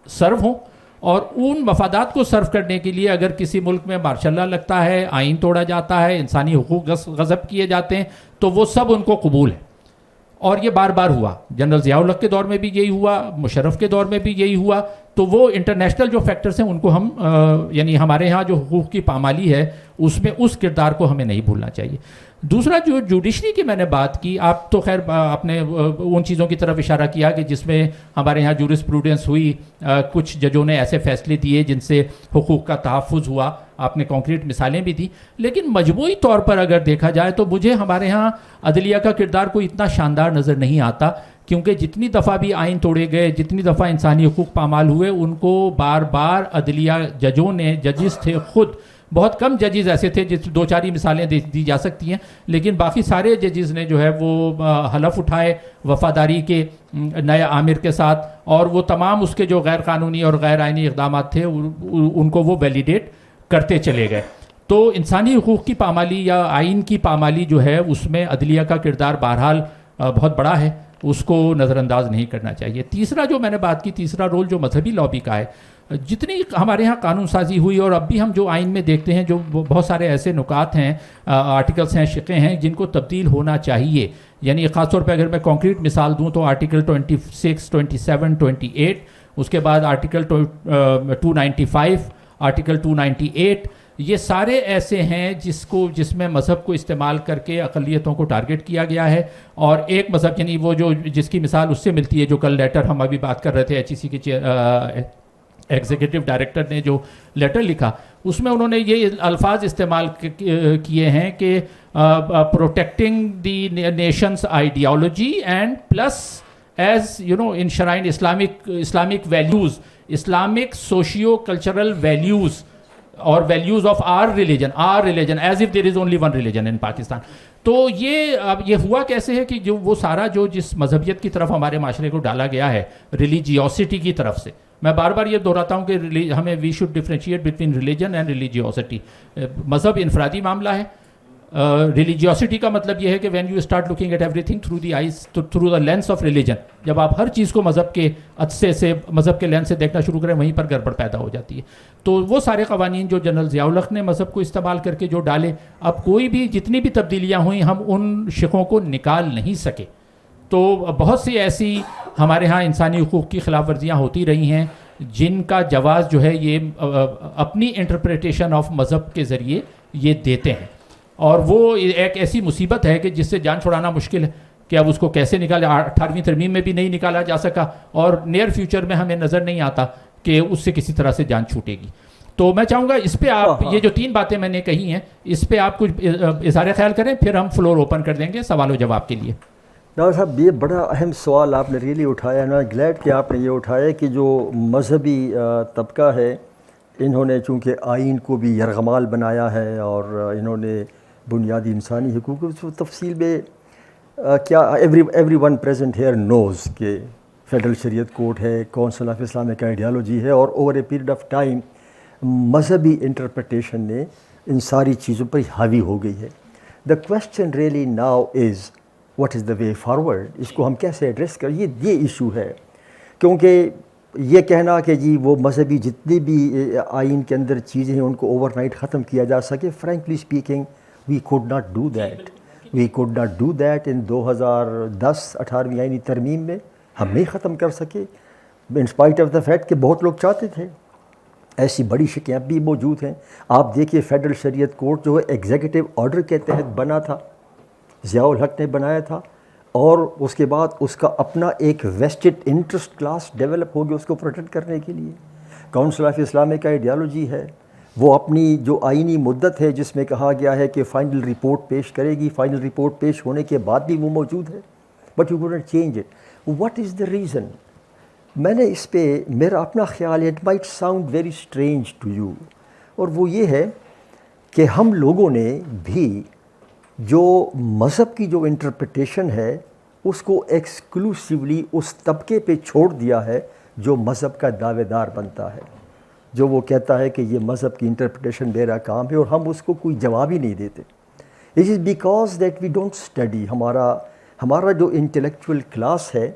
سرو ہوں, اور ان مفادات کو سرو کرنے کے لیے اگر کسی ملک میں مارشل لا لگتا ہے, آئین توڑا جاتا ہے, انسانی حقوق غصب کیے جاتے ہیں, تو وہ سب ان کو قبول ہے. اور یہ بار بار ہوا, جنرل ضیاء الحق کے دور میں بھی یہی ہوا, مشرف کے دور میں بھی یہی ہوا. تو وہ انٹرنیشنل جو فیکٹرز ہیں ان کو ہم یعنی ہمارے ہاں جو حقوق کی پامالی ہے اس میں اس کردار کو ہمیں نہیں بھولنا چاہیے. دوسرا جو جوڈیشری کی میں نے بات کی, آپ تو خیر آپ نے ان چیزوں کی طرف اشارہ کیا کہ جس میں ہمارے یہاں جورسپروڈنس ہوئی, کچھ ججوں نے ایسے فیصلے دیے جن سے حقوق کا تحفظ ہوا, آپ نے کانکریٹ مثالیں بھی دی. لیکن مجموعی طور پر اگر دیکھا جائے تو مجھے ہمارے ہاں عدلیہ کا کردار کوئی اتنا شاندار نظر نہیں آتا, کیونکہ جتنی دفعہ بھی آئین توڑے گئے, جتنی دفعہ انسانی حقوق پامال ہوئے, ان کو بار بار عدلیہ ججوں نے, ججز تھے خود, بہت کم ججز ایسے تھے جس 2-4 مثالیں دی جا سکتی ہیں, لیکن باقی سارے ججز نے جو ہے وہ حلف اٹھائے وفاداری کے نئے آمر کے ساتھ, اور وہ تمام اس کے جو غیر قانونی اور غیر آئینی اقدامات تھے ان کو وہ ویلیڈیٹ کرتے چلے گئے. تو انسانی حقوق کی پامالی یا آئین کی پامالی جو ہے اس میں عدلیہ کا کردار بہرحال بہت بڑا ہے, اس کو نظر انداز نہیں کرنا چاہیے. تیسرا جو میں نے بات کی, تیسرا رول جو مذہبی لابی کا ہے, جتنی ہمارے ہاں قانون سازی ہوئی اور اب بھی ہم جو آئین میں دیکھتے ہیں جو بہت سارے ایسے نکات ہیں, آرٹیکلس ہیں, شقیں ہیں جن کو تبدیل ہونا چاہیے. یعنی خاص طور پہ اگر میں کانکریٹ مثال دوں تو آرٹیکل 26, 27, 28, اس کے بعد آرٹیکل 295, آرٹیکل 298, یہ سارے ایسے ہیں جس میں مذہب کو استعمال کر کے اقلیتوں کو ٹارگٹ کیا گیا ہے. اور ایک مذہب یعنی وہ جو جس کی مثال اس سے ملتی ہے, جو کل لیٹر ہم ابھی بات کر رہے تھے, HEC کے ایگزیکٹو ڈائریکٹر نے جو لیٹر لکھا, اس میں انہوں نے یہ الفاظ استعمال کیے ہیں کہ protecting the nations ideology and plus as you know enshrined Islamic values, Islamic socio cultural values اور values of our religion as if there is only one religion in Pakistan. تو یہ ہوا کیسے ہے کہ جو وہ سارا جو جس مذہبیت کی طرف ہمارے معاشرے کو ڈالا گیا ہے, ریلیجیوسٹی کی طرف سے, میں بار بار یہ دہراتا ہوں کہ ہمیں we should differentiate between religion and religiosity. مذہب انفرادی معاملہ ہے, ریلیجیوسٹی کا مطلب یہ ہے کہ when you start looking at everything through the eyes, through the lens of religion, جب آپ ہر چیز کو مذہب کے عدسے سے, مذہب کے لینس سے دیکھنا شروع کریں, وہیں پر گڑبڑ پیدا ہو جاتی ہے. تو وہ سارے قوانین جو جنرل ضیاء الحق نے مذہب کو استعمال کر کے جو ڈالے, اب کوئی بھی جتنی بھی تبدیلیاں ہوئیں ہم ان شقوں کو نکال نہیں سکے. تو بہت سی ایسی ہمارے ہاں انسانی حقوق کی خلاف ورزیاں ہوتی رہی ہیں جن کا جواز جو ہے یہ اپنی انٹرپریٹیشن آف مذہب کے ذریعے یہ دیتے ہیں. اور وہ ایک ایسی مصیبت ہے کہ جس سے جان چھڑانا مشکل ہے کہ اب اس کو کیسے نکالے. 18ویں ترمیم میں بھی نہیں نکالا جا سکا, اور نیئر فیوچر میں ہمیں نظر نہیں آتا کہ اس سے کسی طرح سے جان چھوٹے گی. تو میں چاہوں گا اس پہ آپ یہ جو 3 باتیں میں نے کہی ہیں اس پہ آپ کچھ اظہار خیال کریں, پھر ہم فلور اوپن کر دیں گے سوال و جواب کے لیے. ڈاکٹر صاحب یہ بڑا اہم سوال آپ نے ریئلی اٹھایا نا, گلیڈ کہ آپ نے یہ اٹھایا کہ جو مذہبی طبقہ ہے انہوں نے چونکہ آئین کو بھی یرغمال بنایا ہے اور انہوں نے بنیادی انسانی حقوق تفصیل میں کیا ایوری ون پریزنٹ ہیئر نوز کہ فیڈرل شریعت کورٹ ہے, کونسل آف اسلامک آئیڈیالوجی ہے, اور over a period of time مذہبی انٹرپریٹیشن نے ان ساری چیزوں پر حاوی ہو گئی ہے. The question really now is what is the way forward. اس کو ہم کیسے ایڈریس کریں, یہ ایشو ہے. کیونکہ یہ کہنا کہ جی وہ مذہبی جتنی بھی آئین کے اندر چیزیں ہیں ان کو اوور نائٹ ختم کیا جا سکے, frankly speaking we could not do that. We could not do that in 2010 18ویں آئینی ترمیم میں ہم نہیں ختم کر سکے, in spite of the fact کہ بہت لوگ چاہتے تھے. ایسی بڑی شکیں اب بھی موجود ہیں. آپ دیکھیے فیڈرل شریعت کورٹ جو ہے ایگزیکٹو آرڈر کے تحت بنا تھا, ضیاء الحق نے بنایا تھا, اور اس کے بعد اس کا اپنا ایک ویسٹڈ انٹرسٹ کلاس ڈیولپ ہو گیا اس کو پروٹیکٹ کرنے کے لیے. کاؤنسل آف اسلامک آئیڈیالوجی ہے, وہ اپنی جو آئینی مدت ہے جس میں کہا گیا ہے کہ فائنل رپورٹ پیش کرے گی, فائنل رپورٹ پیش ہونے کے بعد بھی وہ موجود ہے, but you couldn't change it. What is the reason? میں نے اس پہ میرا اپنا خیال ہے, it might sound very strange to you, اور وہ یہ ہے کہ ہم لوگوں نے بھی جو مذہب کی جو انٹرپریٹیشن ہے اس کو ایکسکلوسیولی اس طبقے پہ چھوڑ دیا ہے جو مذہب کا دعوے دار بنتا ہے, جو وہ کہتا ہے کہ یہ مذہب کی انٹرپریٹیشن میرا کام ہے, اور ہم اس کو کوئی جواب ہی نہیں دیتے. It is because that we don't study. ہمارا جو انٹلیکچوئل کلاس ہے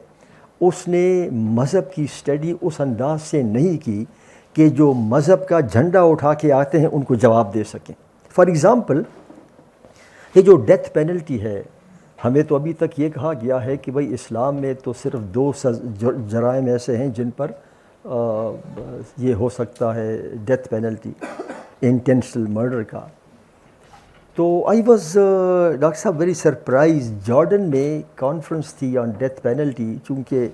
اس نے مذہب کی اسٹڈی اس انداز سے نہیں کی کہ جو مذہب کا جھنڈا اٹھا کے آتے ہیں ان کو جواب دے سکیں. فار ایگزامپل, یہ جو ڈیتھ پینلٹی ہے, ہمیں تو ابھی تک یہ کہا گیا ہے کہ بھئی اسلام میں تو صرف 2 جرائم ایسے ہیں جن پر یہ ہو سکتا ہے ڈیتھ پینلٹی, انٹینشنل مرڈر کا. تو آئی واز ڈاکٹر صاحب ویری سرپرائز. جارڈن میں کانفرنس تھی آن ڈیتھ پینلٹی, چونکہ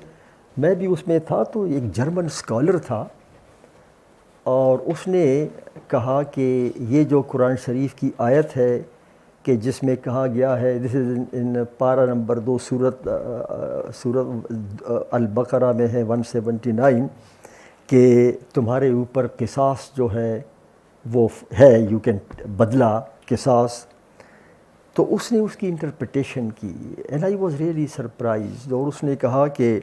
میں بھی اس میں تھا, تو ایک جرمن اسکالر تھا اور اس نے کہا کہ یہ جو قرآن شریف کی آیت ہے کہ جس میں کہا گیا ہے, دس از ان پارہ نمبر 2 سورت البقرہ میں ہے 179, کہ تمہارے اوپر قصاص جو ہے وہ ہے, یو کین بدلہ قصاص. تو اس نے اس کی انٹرپریٹیشن کی, and I was really surprised. اور اس نے کہا کہ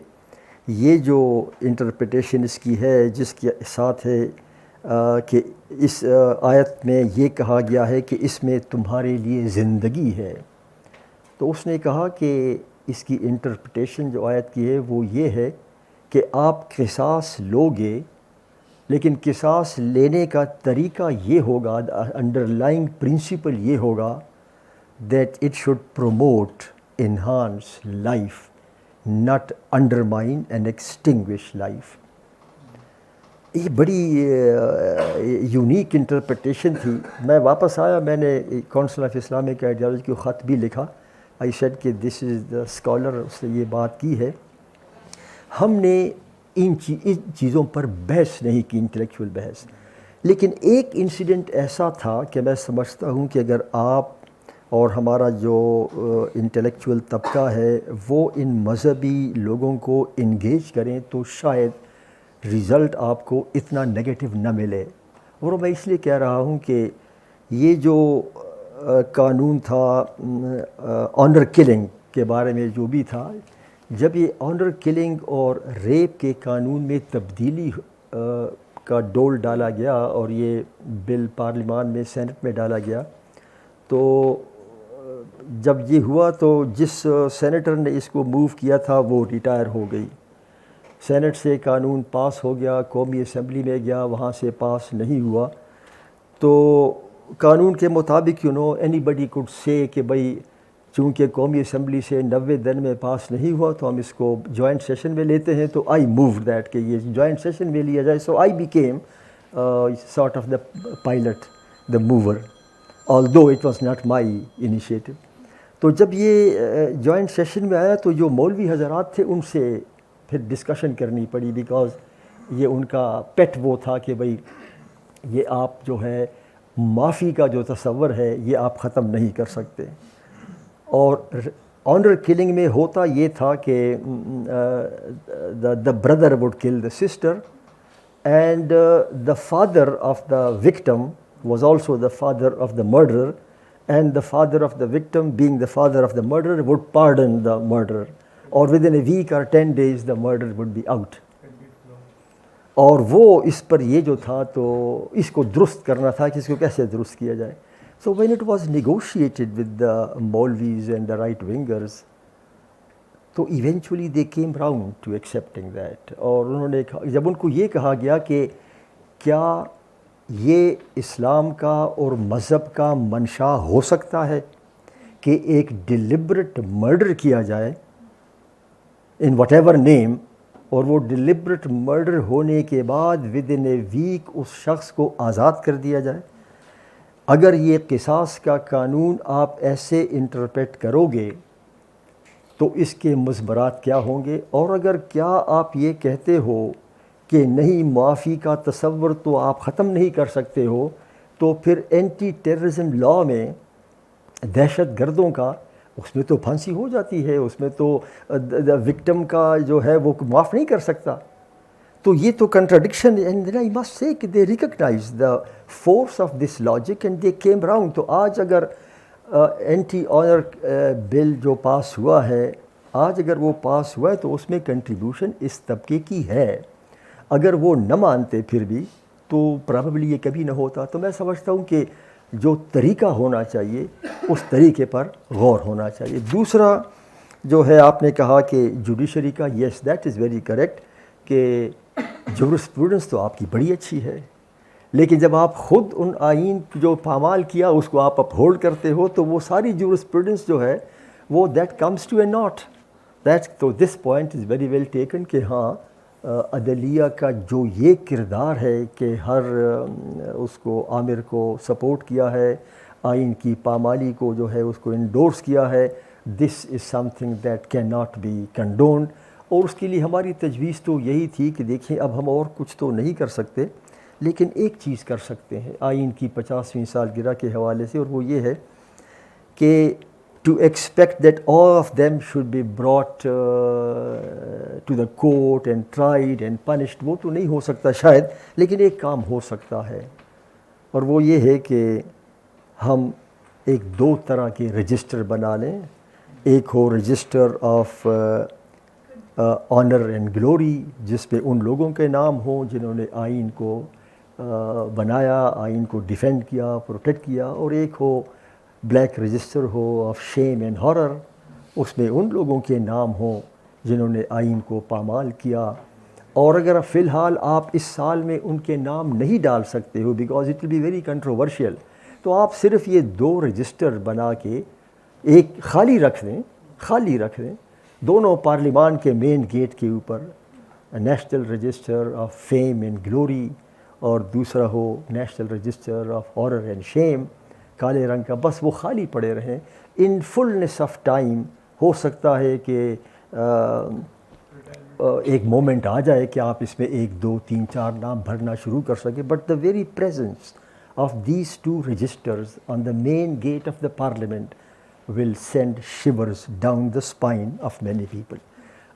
یہ جو انٹرپریٹیشن اس کی ہے جس کے ساتھ ہے کہ اس آیت میں یہ کہا گیا ہے کہ اس میں تمہارے لیے زندگی ہے, تو اس نے کہا کہ اس کی انٹرپریٹیشن جو آیت کی ہے وہ یہ ہے کہ آپ قصاص لوگے, لیکن قصاص لینے کا طریقہ یہ ہوگا, انڈر لائنگ پرنسپل یہ ہوگا that it should promote enhance life, not undermine and extinguish life. یہ بڑی یونیک انٹرپریٹیشن تھی. میں واپس آیا, میں نے کونسل آف اسلامک آئیڈیالوجی کو خط بھی لکھا. آئی سیڈ کہ دس از دا اسکالر, اس نے یہ بات کی ہے. ہم نے ان چیزوں پر بحث نہیں کی, انٹلیکچوئل بحث. لیکن ایک انسیڈنٹ ایسا تھا کہ میں سمجھتا ہوں کہ اگر آپ اور ہمارا جو انٹلیکچوئل طبقہ ہے وہ ان مذہبی لوگوں کو انگیج کریں تو شاید رزلٹ آپ کو اتنا نگیٹو نہ ملے. اور میں اس لیے کہہ رہا ہوں کہ یہ جو قانون تھا آنر کلنگ کے بارے میں جو بھی تھا, جب یہ آنر کلنگ اور ریپ کے قانون میں تبدیلی کا ڈول ڈالا گیا اور یہ بل پارلیمان میں سینٹ میں ڈالا گیا, تو جب یہ ہوا تو جس سینیٹر نے اس کو موو کیا تھا وہ ریٹائر ہو گئی. سینٹ سے قانون پاس ہو گیا, قومی اسمبلی میں گیا, وہاں سے پاس نہیں ہوا. تو قانون کے مطابق اینی بڈی کوڈ سے کہ بھئی چونکہ قومی اسمبلی سے 90 دن میں پاس نہیں ہوا تو ہم اس کو جوائنٹ سیشن میں لیتے ہیں. تو آئی موو دیٹ کہ یہ جوائنٹ سیشن میں لیا جائے. So I became sort of the pilot, the mover, although it was not my initiative. تو جب یہ جوائنٹ سیشن میں آیا تو جو مولوی حضرات تھے ان سے پھر ڈسکشن کرنی پڑی, بیکاز یہ ان کا پیٹ وہ تھا کہ بھئی یہ آپ جو ہے معافی کا جو تصور ہے یہ آپ ختم نہیں کر سکتے. اور آنر کلنگ میں ہوتا یہ تھا کہ دا بردر وڈ کل the sister, and the father of the victim was also the father of the murderer, and the father of the victim, being the father of the murderer, would pardon the murderer, or within a week or 10 days the murderer would be out. اور وہ اس پر یہ جو تھا تو اس کو درست کرنا تھا کہ اس کو کیسے درست کیا جائے. So when it was negotiated with the Maulvis and the right wingers, تو eventually they came round to accepting that. اور انہوں نے جب ان کو یہ کہا گیا کہ کیا یہ اسلام کا اور مذہب کا منشا ہو سکتا ہے کہ ایک ڈیلیبریٹ مرڈر کیا جائے ان واٹ ایور نیم, اور وہ ڈیلیبریٹ مرڈر ہونے کے بعد ود ان اے ویک اس شخص کو آزاد کر دیا جائے. اگر یہ قصاص کا قانون آپ ایسے انٹرپریٹ کرو گے تو اس کے مضمرات کیا ہوں گے؟ اور اگر کیا آپ یہ کہتے ہو کہ نہیں معافی کا تصور تو آپ ختم نہیں کر سکتے ہو, تو پھر اینٹی ٹیررزم لاء میں دہشت گردوں کا اس میں تو پھانسی ہو جاتی ہے, اس میں تو وکٹم کا جو ہے وہ معاف نہیں کر سکتا. تو یہ تو contradiction, and I must say کہ they recognise the force of this logic and they came round. تو آج اگر اینٹی آنر بل جو پاس ہوا ہے, آج اگر وہ پاس ہوا ہے تو اس میں کنٹریبیوشن اس طبقے کی ہے. اگر وہ نہ مانتے پھر بھی تو پرابیبلی یہ کبھی نہ ہوتا. تو میں سمجھتا ہوں کہ جو طریقہ ہونا چاہیے اس طریقے پر غور ہونا چاہیے. دوسرا جو ہے آپ نے کہا کہ جوڈیشری کا, yes that is very correct کہ جورسپروڈنس تو آپ کی بڑی اچھی ہے, لیکن جب آپ خود ان آئین جو پامال کیا اس کو آپ اپہولڈ کرتے ہو تو وہ ساری جورسپروڈنس جو ہے وہ that comes to a not that. تو this point is very well taken کہ ہاں عدلیہ کا جو یہ کردار ہے کہ ہر اس کو عامر کو سپورٹ کیا ہے, آئین کی پامالی کو جو ہے اس کو انڈورس کیا ہے, this is something that can not be condoned. اور اس کے لیے ہماری تجویز تو یہی تھی کہ دیکھیں اب ہم اور کچھ تو نہیں کر سکتے, لیکن ایک چیز کر سکتے ہیں آئین کی 50ویں سالگرہ کے حوالے سے, اور وہ یہ ہے کہ to expect that all of them should be brought to the court and tried and punished, وہ تو نہیں ہو سکتا شاید, لیکن ایک کام ہو سکتا ہے, اور وہ یہ ہے کہ ہم ایک دو طرح کے رجسٹر بنا لیں. ایک ہو register of honour and glory جس پہ ان لوگوں کے نام ہوں جنہوں نے آئین کو بنایا, آئین کو ڈیفینڈ کیا, پروٹیکٹ کیا. اور ایک ہو بلیک رجسٹر ہو آف شیم اینڈ ہارر, اس میں ان لوگوں کے نام ہوں جنہوں نے آئین کو پامال کیا. اور اگر فی الحال آپ اس سال میں ان کے نام نہیں ڈال سکتے ہو because it will be very controversial, تو آپ صرف یہ دو رجسٹر بنا کے ایک خالی رکھ دیں دونوں پارلیمان کے مین گیٹ کے اوپر, national register of fame and glory اور دوسرا ہو national register of horror and shame, کالے رنگ کا, بس وہ خالی پڑے رہیں. ان فلنس آف ٹائم ہو سکتا ہے کہ ایک مومنٹ آ جائے کہ آپ اس میں 1 2 3 4 نام بھرنا شروع کر سکیں, but the very presence of these two registers on the main gate of the parliament will send shivers down the spine of many people.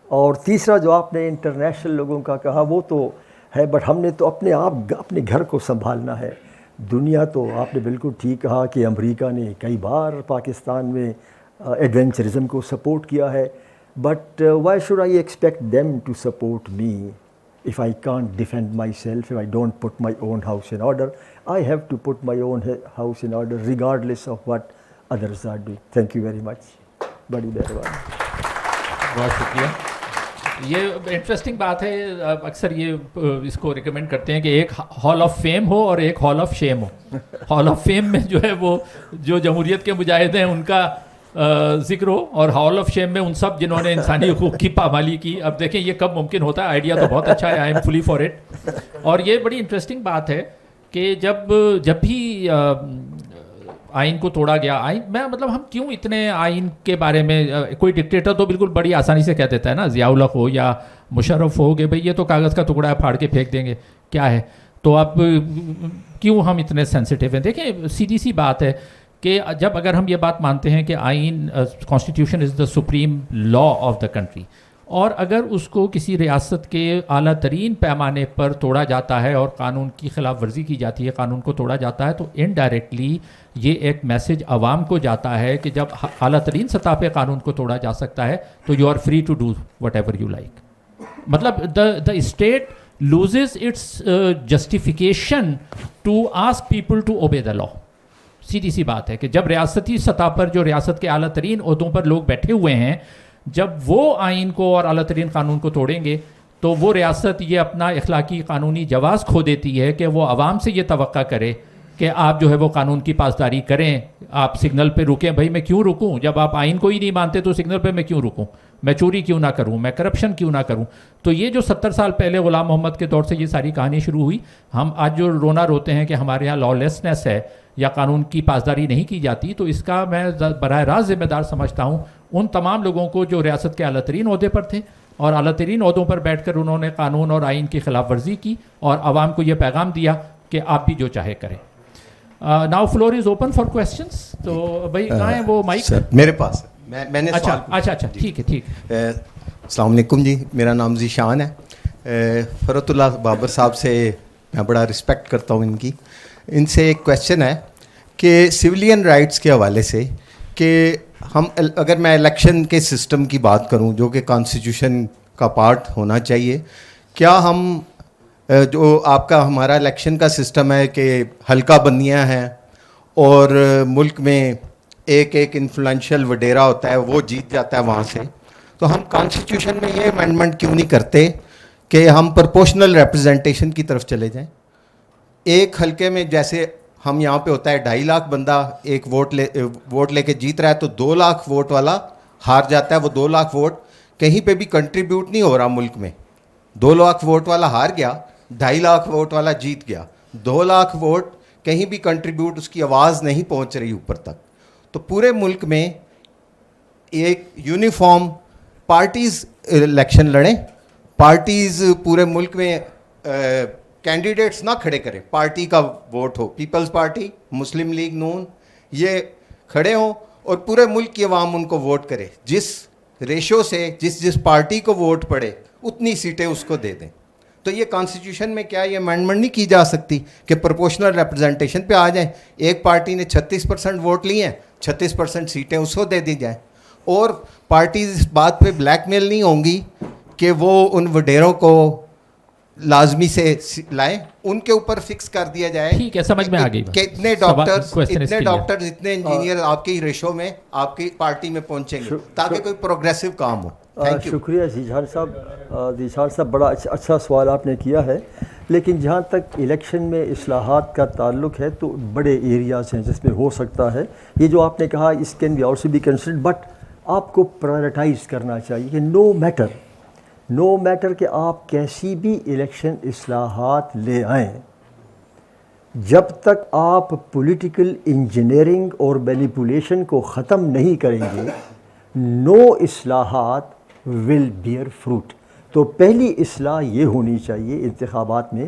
اور تیسرا جو آپ نے انٹرنیشنل لوگوں کا کہا وہ تو ہے, بٹ ہم نے تو اپنے گھر کو سنبھالنا ہے. دنیا تو آپ نے بالکل ٹھیک کہا کہ امریکہ نے کئی بار پاکستان میں ایڈونچرزم کو سپورٹ کیا ہے, but why should I expect them to support me if I can't defend myself, if I don't put my own house in order? I have to put my own house in order regardless of what others are doing. Thank you very much. بڑی مہربانی. بہت شکریہ. یہ interesting بات ہے, اکثر یہ اس کو ریکمینڈ کرتے ہیں کہ ایک ہال آف فیم ہو اور ایک ہال آف شیم ہو. ہال آف فیم میں جو ہے وہ جو جمہوریت کے مجاہد ہیں ان کا ذکر ہو, اور ہال آف شیم میں ان سب جنہوں نے انسانی حقوق کی پامالی کی. اب دیکھیں یہ کب ممکن ہوتا ہے, آئیڈیا تو بہت اچھا ہے, I am fully for it. اور یہ بڑی انٹرسٹنگ بات ہے کہ جب بھی آئین کو توڑا گیا, میں مطلب ہم کیوں اتنے آئین کے بارے میں, کوئی ڈکٹیٹر تو بالکل بڑی آسانی سے کہہ دیتا ہے نا, ضیاء الحق ہو یا مشرف ہو, کہ بھئی یہ تو کاغذ کا ٹکڑا ہے, پھاڑ کے پھینک دیں گے, کیا ہے. تو اب کیوں ہم اتنے سینسٹیو ہیں؟ دیکھیں سیدھی سی بات ہے کہ جب اگر ہم یہ بات مانتے ہیں کہ آئین, constitution is the supreme law of the country, اور اگر اس کو کسی ریاست کے اعلیٰ ترین پیمانے پر توڑا جاتا ہے اور قانون کی خلاف ورزی کی جاتی ہے, قانون کو توڑا جاتا ہے, تو انڈائریکٹلی یہ ایک میسج عوام کو جاتا ہے کہ جب اعلیٰ ترین سطح پہ قانون کو توڑا جا سکتا ہے تو you are free to do whatever you like. مطلب the state loses its justification to ask people to obey the law. سیدھی سی بات ہے کہ جب ریاستی سطح پر جو ریاست کے اعلیٰ ترین عہدوں پر لوگ بیٹھے ہوئے ہیں، جب وہ آئین کو اور اعلیٰ ترین قانون کو توڑیں گے تو وہ ریاست یہ اپنا اخلاقی قانونی جواز کھو دیتی ہے کہ وہ عوام سے یہ توقع کرے کہ آپ جو ہے وہ قانون کی پاسداری کریں. آپ سگنل پہ رکیں، بھائی میں کیوں رکوں؟ جب آپ آئین کو ہی نہیں مانتے تو سگنل پہ میں کیوں رکوں؟ میں چوری کیوں نہ کروں؟ میں کرپشن کیوں نہ کروں؟ تو یہ جو 70 سال پہلے غلام محمد کے دور سے یہ ساری کہانی شروع ہوئی. ہم آج جو رونا روتے ہیں کہ ہمارے یہاں لا لیسنس ہے یا قانون کی پاسداری نہیں کی جاتی، تو اس کا میں براہ راست ذمہ دار سمجھتا ہوں ان تمام لوگوں کو جو ریاست کے اعلیٰ ترین عہدے پر تھے اور اعلیٰ ترین عہدوں پر بیٹھ کر انہوں نے قانون اور آئین کی خلاف ورزی کی اور عوام کو یہ پیغام دیا کہ آپ بھی جو چاہے کریں. Now floor is open for questions. تو بھائی کہاں ہے وہ مائک؟ میرے پاس ہے. میں نے اچھا ٹھیک ہے. السلام علیکم جی، میرا نام ذیشان ہے. فرت اللہ بابر صاحب سے میں بڑا رسپیکٹ کرتا ہوں ان کی. ان سے ایک کویشچن ہے کہ سویلین رائٹس کے حوالے سے کہ ہم اگر میں الیکشن کے سسٹم کی بات کروں جو کہ کانسٹیٹیوشن کا پارٹ ہونا چاہیے، کیا ہم جو آپ کا ہمارا الیکشن کا سسٹم ہے کہ حلقہ بندیاں ہیں اور ملک میں ایک انفلوئنشل وڈیرا ہوتا ہے وہ جیت جاتا ہے وہاں سے، تو ہم کانسٹیٹیوشن میں یہ امینڈمنٹ کیوں نہیں کرتے کہ ہم پرپورشنل ریپرزنٹیشن کی طرف چلے جائیں؟ ایک حلقے میں جیسے ہم یہاں پہ ہوتا ہے 2.5 لاکھ بندہ ایک ووٹ لے کے جیت رہا ہے تو 2 لاکھ ووٹ والا ہار جاتا ہے. وہ 2 لاکھ ووٹ کہیں پہ بھی کنٹریبیوٹ نہیں ہو رہا ملک میں. 2 لاکھ ووٹ والا ہار گیا، 2.5 لاکھ ووٹ والا جیت گیا. 2 لاکھ ووٹ کہیں بھی کنٹریبیوٹ، اس کی آواز نہیں پہنچ رہی اوپر تک. تو پورے ملک میں ایک یونیفارم پارٹیز الیکشن لڑیں، پارٹیز پورے ملک میں کینڈیڈیٹس نہ کھڑے کریں، پارٹی کا ووٹ ہو، پیپلز پارٹی، مسلم لیگ، نون، یہ کھڑے ہوں اور پورے ملک کی عوام ان کو ووٹ کرے. جس ریشو سے جس پارٹی کو ووٹ پڑے اتنی سیٹیں اس کو دے دیں. تو یہ کانسٹیٹیوشن میں کیا یہ امینڈمنٹ نہیں کی جا سکتی کہ پروپورشنل ریپرزنٹیشن پہ آ جائیں؟ ایک پارٹی نے 36% ووٹ لیے ہیں، 36% سیٹیں اس کو دے دی جائیں، اور پارٹیز اس بات پہ بلیک میل نہیں ہوں گی کہ وہ ان وڈیروں کو لازمی سے لائیں، ان کے اوپر فکس کر دیا جائے. ٹھیک ہے، سمجھ میں آ گئی. کہ اتنے ڈاکٹرز اتنے انجینئر آپ کی ریشو میں آپ کی پارٹی میں پہنچیں گے تاکہ کوئی پروگریسو کام ہو. شکریہ ذیشان صاحب، بڑا اچھا سوال آپ نے کیا ہے. لیکن جہاں تک الیکشن میں اصلاحات کا تعلق ہے تو بڑے ایریاز ہیں جس میں ہو سکتا ہے. یہ جو آپ نے کہا اس can be also be considered, but آپ کو پرائرٹائز کرنا چاہیے کہ نو میٹر کہ آپ کیسی بھی الیکشن اصلاحات لے آئیں، جب تک آپ پولیٹیکل انجینئرنگ اور مینیپولیشن کو ختم نہیں کریں گے، نو اصلاحات ول بیئر فروٹ. تو پہلی اصلاح یہ ہونی چاہیے انتخابات میں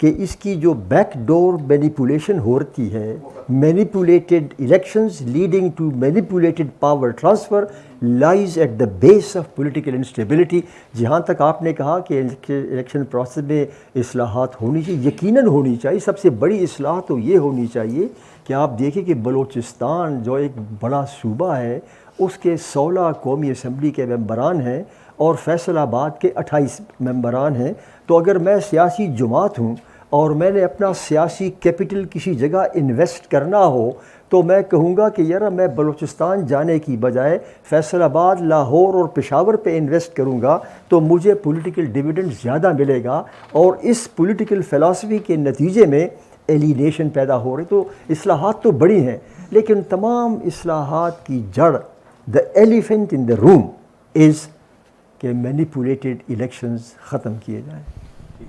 کہ اس کی جو بیک ڈور مینیپولیشن ہوتی ہے، manipulated elections leading to manipulated power transfer lies at the base of political instability. جہاں تک آپ نے کہا کہ الیکشن پروسیس میں اصلاحات ہونی چاہیے، یقیناً ہونی چاہیے. سب سے بڑی اصلاح تو یہ ہونی چاہیے کہ آپ دیکھیں کہ بلوچستان جو ایک بڑا صوبہ ہے اس کے 16 قومی اسمبلی کے ممبران ہیں اور فیصل آباد کے 28 ممبران ہیں. تو اگر میں سیاسی جماعت ہوں اور میں نے اپنا سیاسی کیپٹل کسی جگہ انویسٹ کرنا ہو تو میں کہوں گا کہ یار میں بلوچستان جانے کی بجائے فیصل آباد، لاہور اور پشاور پہ انویسٹ کروں گا تو مجھے پولیٹیکل ڈیویڈنڈ زیادہ ملے گا، اور اس پولیٹیکل فلسفی کے نتیجے میں ایلینیشن پیدا ہو رہی. تو اصلاحات تو بڑی ہیں، لیکن تمام اصلاحات کی جڑ، دا ایلیفینٹ ان دا روم از کہ مینیپولیٹڈ الیکشنز ختم کیے جائیں.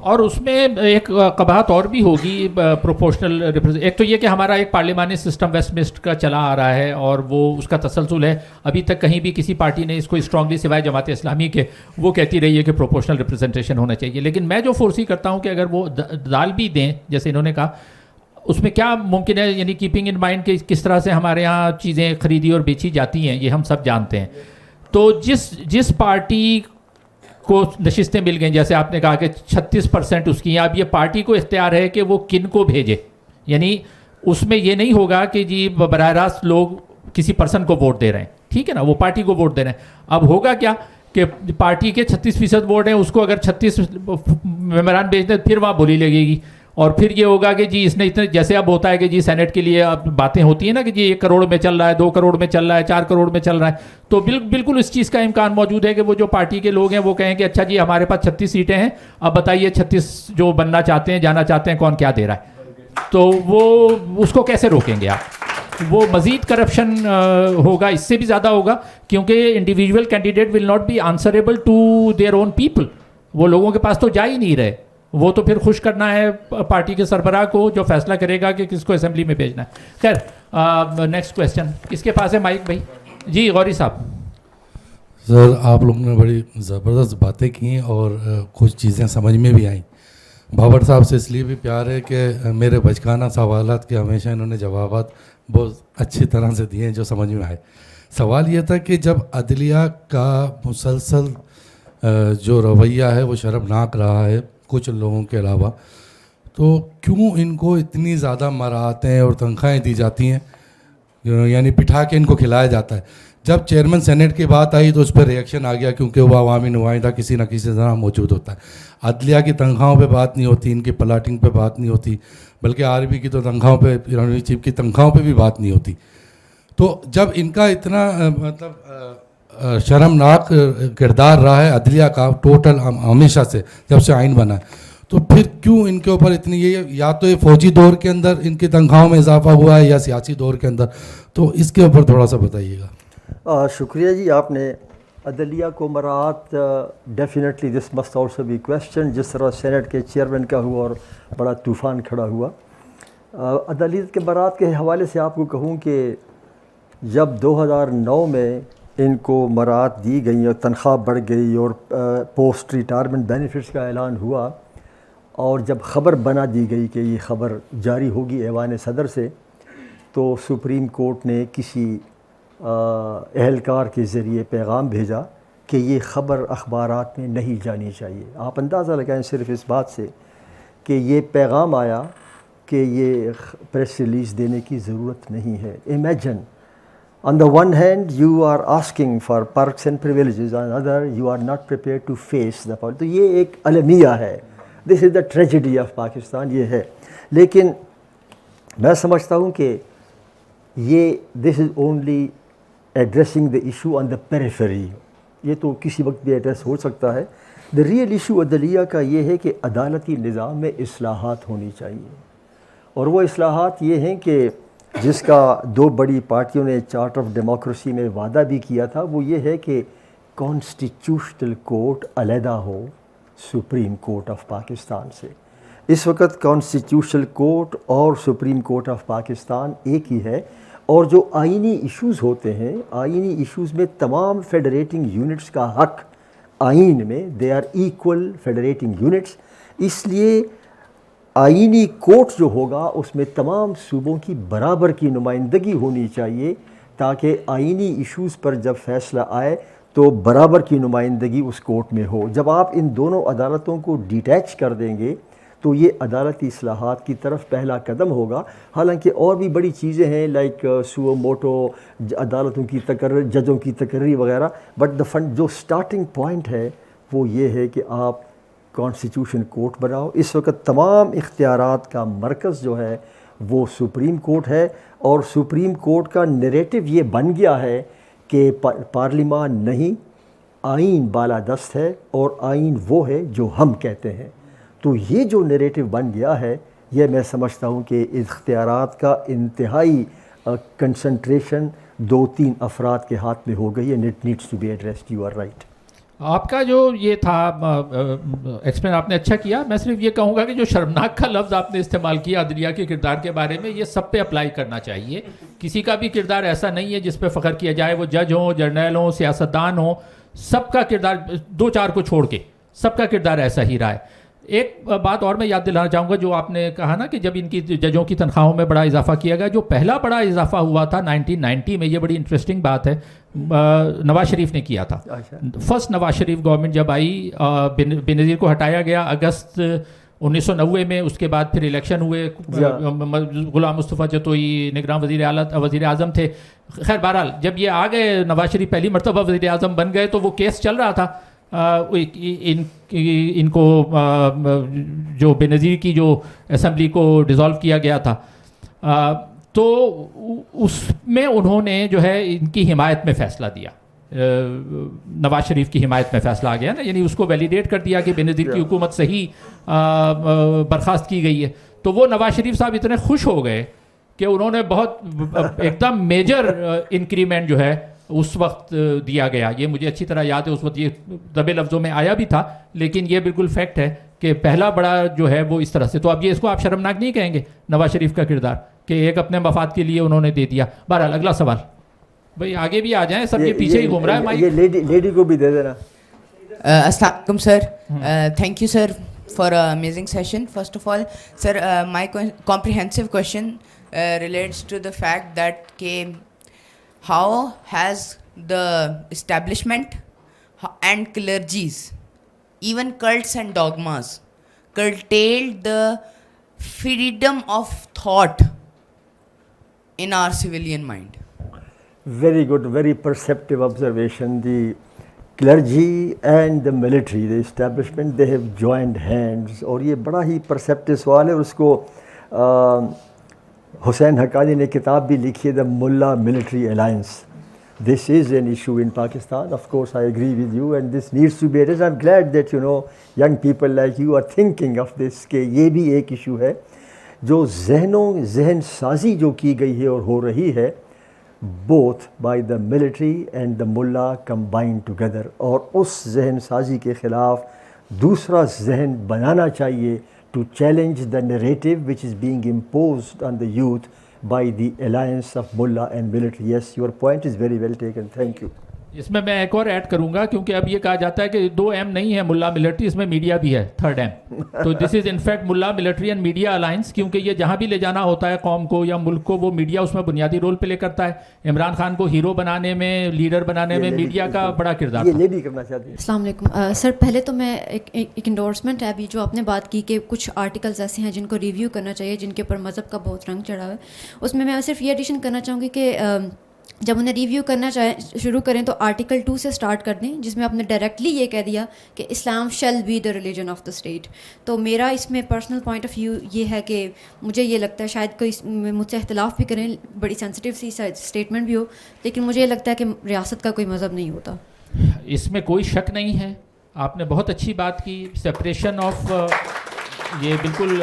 اور اس میں ایک قباحت اور بھی ہوگی پروپورشنل ایک تو یہ کہ ہمارا ایک پارلیمانی سسٹم ویسٹ منسٹر کا چلا آ رہا ہے اور وہ اس کا تسلسل ہے. ابھی تک کہیں بھی کسی پارٹی نے اس کو اسٹرانگلی سوائے جماعت اسلامی کے وہ کہتی رہی ہے کہ پروپورشنل ریپرزنٹیشن ہونا چاہیے. لیکن میں جو فورسی کرتا ہوں کہ اگر وہ ڈال بھی دیں جیسے انہوں نے کہا، اس میں کیا ممکن ہے، یعنی کیپنگ ان مائنڈ کہ کس طرح سے ہمارے یہاں چیزیں خریدی اور بیچی جاتی ہیں، یہ ہم سب جانتے ہیں. تو جس پارٹی کو نشستیں مل گئیں، جیسے آپ نے کہا کہ 36% اس کی، اب یہ پارٹی کو اختیار ہے کہ وہ کن کو بھیجے. یعنی اس میں یہ نہیں ہوگا کہ جی براہ راست لوگ کسی پرسن کو ووٹ دے رہے ہیں، ٹھیک ہے نا، وہ پارٹی کو ووٹ دے رہے ہیں. اب ہوگا کیا کہ پارٹی کے 36% ووٹ ہیں, اس کو اگر 36 ممبران بھیج دیں پھر وہاں بولی لگے گی, اور پھر یہ ہوگا کہ جی اس نے اتنے, جیسے اب ہوتا ہے کہ جی سینٹ کے لیے اب باتیں ہوتی ہیں نا کہ جی 1 کروڑ میں چل رہا ہے, 2 کروڑ میں چل رہا ہے, 4 کروڑ میں چل رہا ہے, تو بالکل اس چیز کا امکان موجود ہے کہ وہ جو پارٹی کے لوگ ہیں وہ کہیں کہ اچھا جی ہمارے پاس 36 سیٹیں ہیں, اب بتائیے 36 جو بننا چاہتے ہیں, جانا چاہتے ہیں, کون کیا دے رہا ہے, تو وہ اس کو کیسے روکیں گے آپ؟ وہ مزید کرپشن ہوگا, اس سے بھی زیادہ ہوگا, کیونکہ individual candidate will not be answerable to their own people, وہ لوگوں کے پاس تو جا ہی نہیں رہے, وہ تو پھر خوش کرنا ہے پارٹی کے سربراہ کو جو فیصلہ کرے گا کہ کس کو اسمبلی میں بھیجنا ہے. خیر نیکسٹ کویسچن کس کے پاس ہے مائک بھائی؟ جی غوری صاحب. سر آپ لوگوں نے بڑی زبردست باتیں کی اور کچھ چیزیں سمجھ میں بھی آئیں. بابر صاحب سے اس لیے بھی پیار ہے کہ میرے بچکانہ سوالات کے ہمیشہ انہوں نے جوابات بہت اچھی طرح سے دیے جو سمجھ میں آئے. سوال یہ تھا کہ جب عدلیہ کا مسلسل جو رویہ ہے وہ شرمناک رہا ہے کچھ لوگوں کے علاوہ, تو کیوں ان کو اتنی زیادہ مراعاتیں اور تنخواہیں دی جاتی ہیں, یعنی بٹھا کے ان کو کھلایا جاتا ہے؟ جب چیئرمین سینٹ کی بات آئی تو اس پہ ریئیکشن آ گیا کیونکہ وہ عوامی نمائندہ کسی نہ کسی طرح موجود ہوتا ہے. عدلیہ کی تنخواہوں پہ بات نہیں ہوتی, ان کی پلاٹنگ پہ بات نہیں ہوتی, بلکہ RB کی تو تنخواہوں پہ, ایرانی چیف کی تنخواہوں پہ بھی بات نہیں ہوتی. تو جب ان کا اتنا مطلب شرمناک کردار رہا ہے عدلیہ کا ٹوٹل ہمیشہ سے جب سے آئین بنا ہے, تو پھر کیوں ان کے اوپر اتنی, یہ یا تو یہ فوجی دور کے اندر ان کی تنخواہوں میں اضافہ ہوا ہے یا سیاسی دور کے اندر, تو اس کے اوپر تھوڑا سا بتائیے گا. شکریہ جی. آپ نے عدلیہ کو مراعات definitely this must also be question, جس طرح سینٹ کے چیئرمین کا ہوا اور بڑا طوفان کھڑا ہوا. عدلیت کے مراعات کے حوالے سے آپ کو کہوں کہ جب 2009 میں ان کو مراعات دی گئیں اور تنخواہ بڑھ گئی اور پوسٹ ریٹائرمنٹ بینیفٹس کا اعلان ہوا, اور جب خبر بنا دی گئی کہ یہ خبر جاری ہوگی ایوان صدر سے, تو سپریم کورٹ نے کسی اہلکار کے ذریعے پیغام بھیجا کہ یہ خبر اخبارات میں نہیں جانی چاہیے. آپ اندازہ لگائیں صرف اس بات سے کہ یہ پیغام آیا کہ یہ پریس ریلیز دینے کی ضرورت نہیں ہے. Imagine, on the one hand you are asking for perks and privileges, on the other you are not prepared to face the problem. تو یہ ایک المیہ ہے. This is the tragedy of Pakistan, یہ ہے. لیکن میں سمجھتا ہوں کہ یہ this is only addressing the issue on the periphery. یہ تو کسی وقت بھی ایڈریس ہو سکتا ہے. The real issue عدلیہ کا یہ ہے کہ عدالتی نظام میں اصلاحات ہونی چاہیے, اور وہ اصلاحات یہ ہیں کہ جس کا 2 بڑی پارٹیوں نے چارٹر آف ڈیموکریسی میں وعدہ بھی کیا تھا, وہ یہ ہے کہ کانسٹیٹیوشنل کورٹ علیحدہ ہو سپریم کورٹ آف پاکستان سے. اس وقت کانسٹیٹیوشنل کورٹ اور سپریم کورٹ آف پاکستان ایک ہی ہے, اور جو آئینی ایشوز ہوتے ہیں, آئینی ایشوز میں تمام فیڈریٹنگ یونٹس کا حق آئین میں, they are equal federating units. اس لیے آئینی کورٹ جو ہوگا اس میں تمام صوبوں کی برابر کی نمائندگی ہونی چاہیے, تاکہ آئینی ایشوز پر جب فیصلہ آئے تو برابر کی نمائندگی اس کورٹ میں ہو. جب آپ ان دونوں عدالتوں کو ڈیٹیچ کر دیں گے تو یہ عدالتی اصلاحات کی طرف پہلا قدم ہوگا. حالانکہ اور بھی بڑی چیزیں ہیں لائک سو موٹو, عدالتوں کی تقرر, ججوں کی تقرری وغیرہ, بٹ جو سٹارٹنگ پوائنٹ ہے وہ یہ ہے کہ آپ کانسٹیٹیوشن کورٹ بناؤ. اس وقت تمام اختیارات کا مرکز جو ہے وہ سپریم کورٹ ہے, اور سپریم کورٹ کا نیریٹو یہ بن گیا ہے کہ پارلیمان نہیں, آئین بالادست ہے, اور آئین وہ ہے جو ہم کہتے ہیں. تو یہ جو نیریٹو بن گیا ہے, یہ میں سمجھتا ہوں کہ اختیارات کا انتہائی کنسنٹریشن 2-3 افراد کے ہاتھ میں ہو گئی ہے, it needs to be addressed. You are right. آپ کا جو یہ تھا ایکسپلین آپ نے اچھا کیا. میں صرف یہ کہوں گا کہ جو شرمناک کا لفظ آپ نے استعمال کیا عدلیہ کے کردار کے بارے میں, یہ سب پہ اپلائی کرنا چاہیے. کسی کا بھی کردار ایسا نہیں ہے جس پہ فخر کیا جائے, وہ جج ہوں, جرنیل ہوں, سیاستدان ہوں, سب کا کردار 2-4 کو چھوڑ کے سب کا کردار ایسا ہی رہا ہے. ایک بات اور میں یاد دلانا چاہوں گا, جو آپ نے کہا نا کہ جب ان کی ججوں کی تنخواہوں میں بڑا اضافہ کیا گیا, جو پہلا بڑا اضافہ ہوا تھا 1990 میں, یہ بڑی انٹرسٹنگ بات ہے, نواز شریف نے کیا تھا. فرسٹ نواز شریف گورنمنٹ جب آئی, بے نظیر کو ہٹایا گیا اگست 1990 میں اس کے بعد پھر الیکشن ہوئے, غلام مصطفیٰ چتوئی نگراں وزیر اعظم تھے. خیر بہرحال جب یہ آ گئے, نواز شریف پہلی مرتبہ وزیر اعظم بن گئے, تو وہ کیس چل رہا تھا ان کو جو بے نظیر کی جو اسمبلی کو ڈیزالو کیا گیا تھا, تو اس میں انہوں نے جو ہے ان کی حمایت میں فیصلہ دیا, نواز شریف کی حمایت میں فیصلہ آ گیا نا, یعنی اس کو ویلیڈیٹ کر دیا کہ بے نظیر کی حکومت صحیح برخاست کی گئی ہے. تو وہ نواز شریف صاحب اتنے خوش ہو گئے کہ انہوں نے بہت ایک دم میجر انکریمنٹ جو ہے اس وقت دیا گیا. یہ مجھے اچھی طرح یاد ہے, اس وقت یہ دبے لفظوں میں آیا بھی تھا, لیکن یہ بالکل فیکٹ ہے کہ پہلا بڑا جو ہے وہ اس طرح سے. تو اب یہ اس کو آپ شرمناک نہیں کہیں گے نواز شریف کا کردار کہ ایک اپنے مفاد کے لیے انہوں نے دے دیا. بہرحال اگلا سوال بھائی آگے بھی آ جائیں, سب کے پیچھے ہی گھوم رہا ہے. یہ لیڈی کو بھی دے دینا. السلام علیکم sir, thank you sir for an amazing session. First of all, sir, my comprehensive question relates to the fact that how has the establishment and clergies, even cults and dogmas, curtailed the freedom of thought in our civilian mind? Very good, very perceptive observation. The clergy and the military, the establishment, they have joined hands. اور یہ بڑا ہی پرسیپٹیو سوال ہے, اور اس کو حسین حقانی نے کتاب بھی لکھی ہے, دا ملا military alliance. This is an issue in Pakistan. Of course, I agree with you, and this needs to be addressed. I'm glad that young people like you are thinking of this, کہ یہ بھی ایک issue ہے جو ذہن سازی جو کی گئی ہے اور ہو رہی ہے, both by the military and the mullah combined together. اور اس ذہن سازی کے خلاف دوسرا ذہن بنانا چاہیے to challenge the narrative which is being imposed on the youth by the alliance of mullah and military. Yes, your point is very well taken. Thank you. اس میں ایک اور ایڈ کروں گا, کیونکہ اب یہ کہا جاتا ہے کہ 2 ایم نہیں ہے ملا ملٹری, اس میں میڈیا بھی ہے, 3rd ایم. تو دس از ان فیکٹ ملا ملٹری اینڈ میڈیا الائنس, کیونکہ یہ جہاں بھی لے جانا ہوتا ہے قوم کو یا ملک کو, وہ میڈیا اس میں بنیادی رول پلے کرتا ہے. عمران خان کو ہیرو بنانے میں, لیڈر بنانے میں میڈیا کا بڑا کردار. یہ لیڈی کرنا چاہتی ہے. السلام علیکم سر, پہلے تو میں ایک انڈورسمنٹ ہے ابھی جو آپ نے بات کی کہ کچھ آرٹیکلز ایسے ہیں جن کو ریویو کرنا چاہیے, جن کے اوپر مذہب کا بہت رنگ چڑھا ہوا ہے. اس میں صرف یہ ایڈیشن کرنا چاہوں گی کہ جب انہیں ریویو کرنا شروع کریں تو آرٹیکل 2 سے سٹارٹ کر دیں, جس میں آپ نے ڈائریکٹلی یہ کہہ دیا کہ Islam shall be the religion of the state. تو میرا اس میں پرسنل پوائنٹ آف ویو یہ ہے کہ مجھے یہ لگتا ہے, شاید کوئی مجھ سے اختلاف بھی کریں, بڑی سینسٹیو سی اسٹیٹمنٹ بھی ہو, لیکن مجھے یہ لگتا ہے کہ ریاست کا کوئی مذہب نہیں ہوتا. اس میں کوئی شک نہیں ہے, آپ نے بہت اچھی بات کی. سپریشن آف, یہ بالکل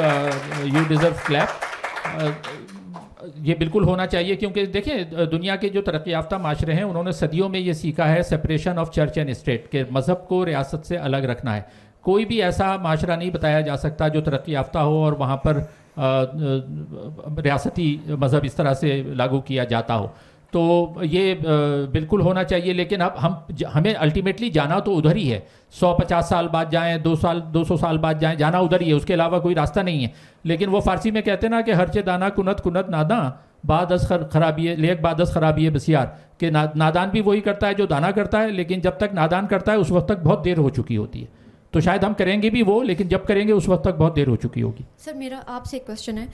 یو ڈیزرو کلیپ, یہ بالکل ہونا چاہیے, کیونکہ دیکھیں دنیا کے جو ترقی یافتہ معاشرے ہیں انہوں نے صدیوں میں یہ سیکھا ہے separation of church and state, کہ مذہب کو ریاست سے الگ رکھنا ہے. کوئی بھی ایسا معاشرہ نہیں بتایا جا سکتا جو ترقی یافتہ ہو اور وہاں پر ریاستی مذہب اس طرح سے لاگو کیا جاتا ہو. تو یہ بالکل ہونا چاہیے, لیکن اب ہمیں الٹیمیٹلی جانا تو ادھر ہی ہے. 150 سال بعد جائیں, 200 سال بعد جائیں, جانا ادھر ہی ہے, اس کے علاوہ کوئی راستہ نہیں ہے. لیکن وہ فارسی میں کہتے ہیں نا کہ ہرچے دانا کنت ناداں بعد از خرابی لیک بعد از خرابی بسیار, کہ نادان بھی وہی کرتا ہے جو دانا کرتا ہے, لیکن جب تک نادان کرتا ہے اس وقت تک بہت دیر ہو چکی ہوتی ہے. تو شاید ہم کریں گے بھی وہ, لیکن جب کریں گے اس وقت تک بہت دیر ہو چکی ہوگی. سر میرا آپ سے ایک کویشچن ہے,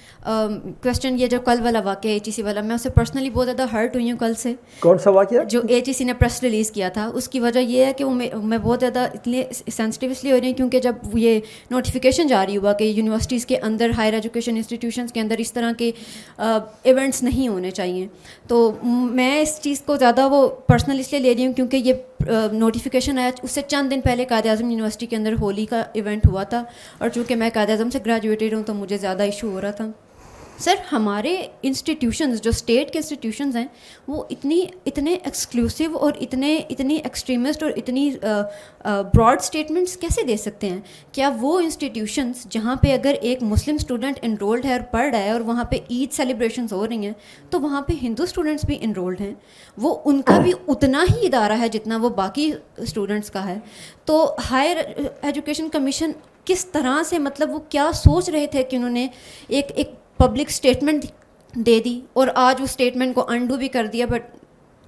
کویشچن یہ جو کل والا واقعہ HEC والا, میں اسے پرسنلی بہت زیادہ ہرٹ ہوئی ہوں کل سے. کون سا واقعہ؟ جو HEC نے پریس ریلیز کیا تھا. اس کی وجہ یہ ہے کہ میں بہت زیادہ اتنے سینسٹیو اس لیے ہو رہی ہوں کیونکہ جب یہ نوٹیفیکیشن جاری ہوا کہ یونیورسٹیز کے اندر, ہائر ایجوکیشن انسٹیٹیوشنس کے اندر اس طرح کے ایونٹس نہیں ہونے چاہیے, تو میں اس چیز کو زیادہ وہ پرسنل اس لیے لے رہی ہوں کیونکہ یہ نوٹیفیکیشن آیا اس سے چند دن پہلے قائد اعظم یونیورسٹی کے اندر ہولی کا ایونٹ ہوا تھا, اور چونکہ میں قائد اعظم سے گریجویٹڈ ہوں تو مجھے زیادہ ایشو ہو رہا تھا. سر ہمارے انسٹیٹیوشنز جو اسٹیٹ کے انسٹیٹیوشنز ہیں وہ اتنے ایکسکلوسیو اور اتنی ایکسٹریمسٹ اور اتنی براڈ اسٹیٹمنٹس کیسے دے سکتے ہیں؟ کیا وہ انسٹیٹیوشنز جہاں پہ اگر ایک مسلم اسٹوڈنٹ انرولڈ ہے اور پڑھ رہا ہے اور وہاں پہ عید سیلیبریشنز ہو رہی ہیں تو وہاں پہ ہندو اسٹوڈنٹس بھی انرولڈ ہیں, وہ ان کا بھی اتنا ہی ادارہ ہے جتنا وہ باقی اسٹوڈنٹس کا ہے. تو ہائر ایجوکیشن کمیشن کس طرح سے, مطلب وہ کیا سوچ رہے تھے کہ انہوں نے ایک پبلک اسٹیٹمنٹ دے دی اور آج اس اسٹیٹمنٹ کو انڈو بھی کر دیا, بٹ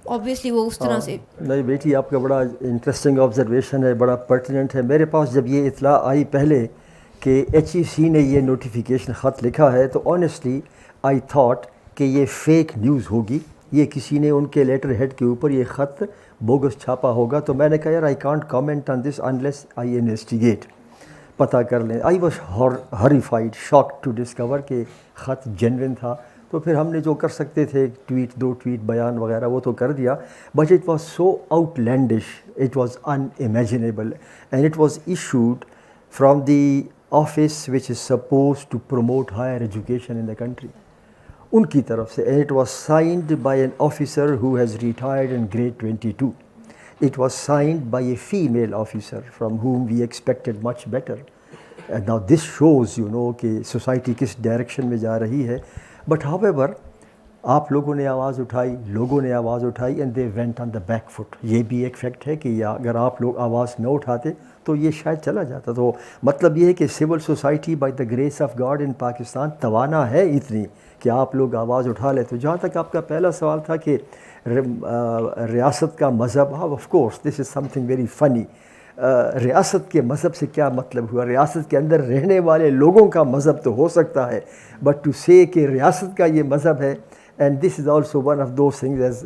obviously وہ اس طرح سے. نہیں بیٹی, آپ کا بڑا انٹرسٹنگ آبزرویشن ہے, بڑا پرٹیننٹ ہے. میرے پاس جب یہ اطلاع آئی پہلے کہ HEC نے یہ نوٹیفیکیشن خط لکھا ہے تو آنیسٹلی آئی تھاٹ کہ یہ فیک نیوز ہوگی, یہ کسی نے ان کے لیٹر ہیڈ کے اوپر یہ خط بوگس چھاپا ہوگا. تو میں نے کہا یار I can't comment on this unless I investigate, پتہ کر لیں. I was horrified, shock to discover کہ خط جینوئن تھا. تو پھر ہم نے جو کر سکتے تھے, ٹویٹ 2 ٹویٹ بیان وغیرہ وہ تو کر دیا, but it was so outlandish, it was unimaginable, and it was issued from the office which is supposed to promote higher education in the country, ان کی طرف سے. And it was signed by an officer who has retired in grade 22. It was signed by a female officer from whom we expected much better. And now this shows, کہ society کس direction میں جا رہی ہے. But however, آپ لوگوں نے آواز اٹھائی, لوگوں نے آواز اٹھائی, and they went on the back foot. یہ بھی ایک فیکٹ ہے کہ اگر آپ لوگ آواز نہ اٹھاتے تو یہ شاید چلا جاتا. تو مطلب یہ ہے کہ civil society by the grace of God in Pakistan توانا ہے اتنی کہ آپ لوگ آواز اٹھا لیں. تو جہاں تک آپ کا پہلا سوال تھا کہ ریاست کا مذہب, of course this is some thing very funny. ریاست کے مذہب سے کیا مطلب ہوا؟ ریاست کے اندر رہنے والے لوگوں کا مذہب تو ہو سکتا ہے, بٹ ٹو سے کہ ریاست کا یہ مذہب ہے, and this is also one of those things as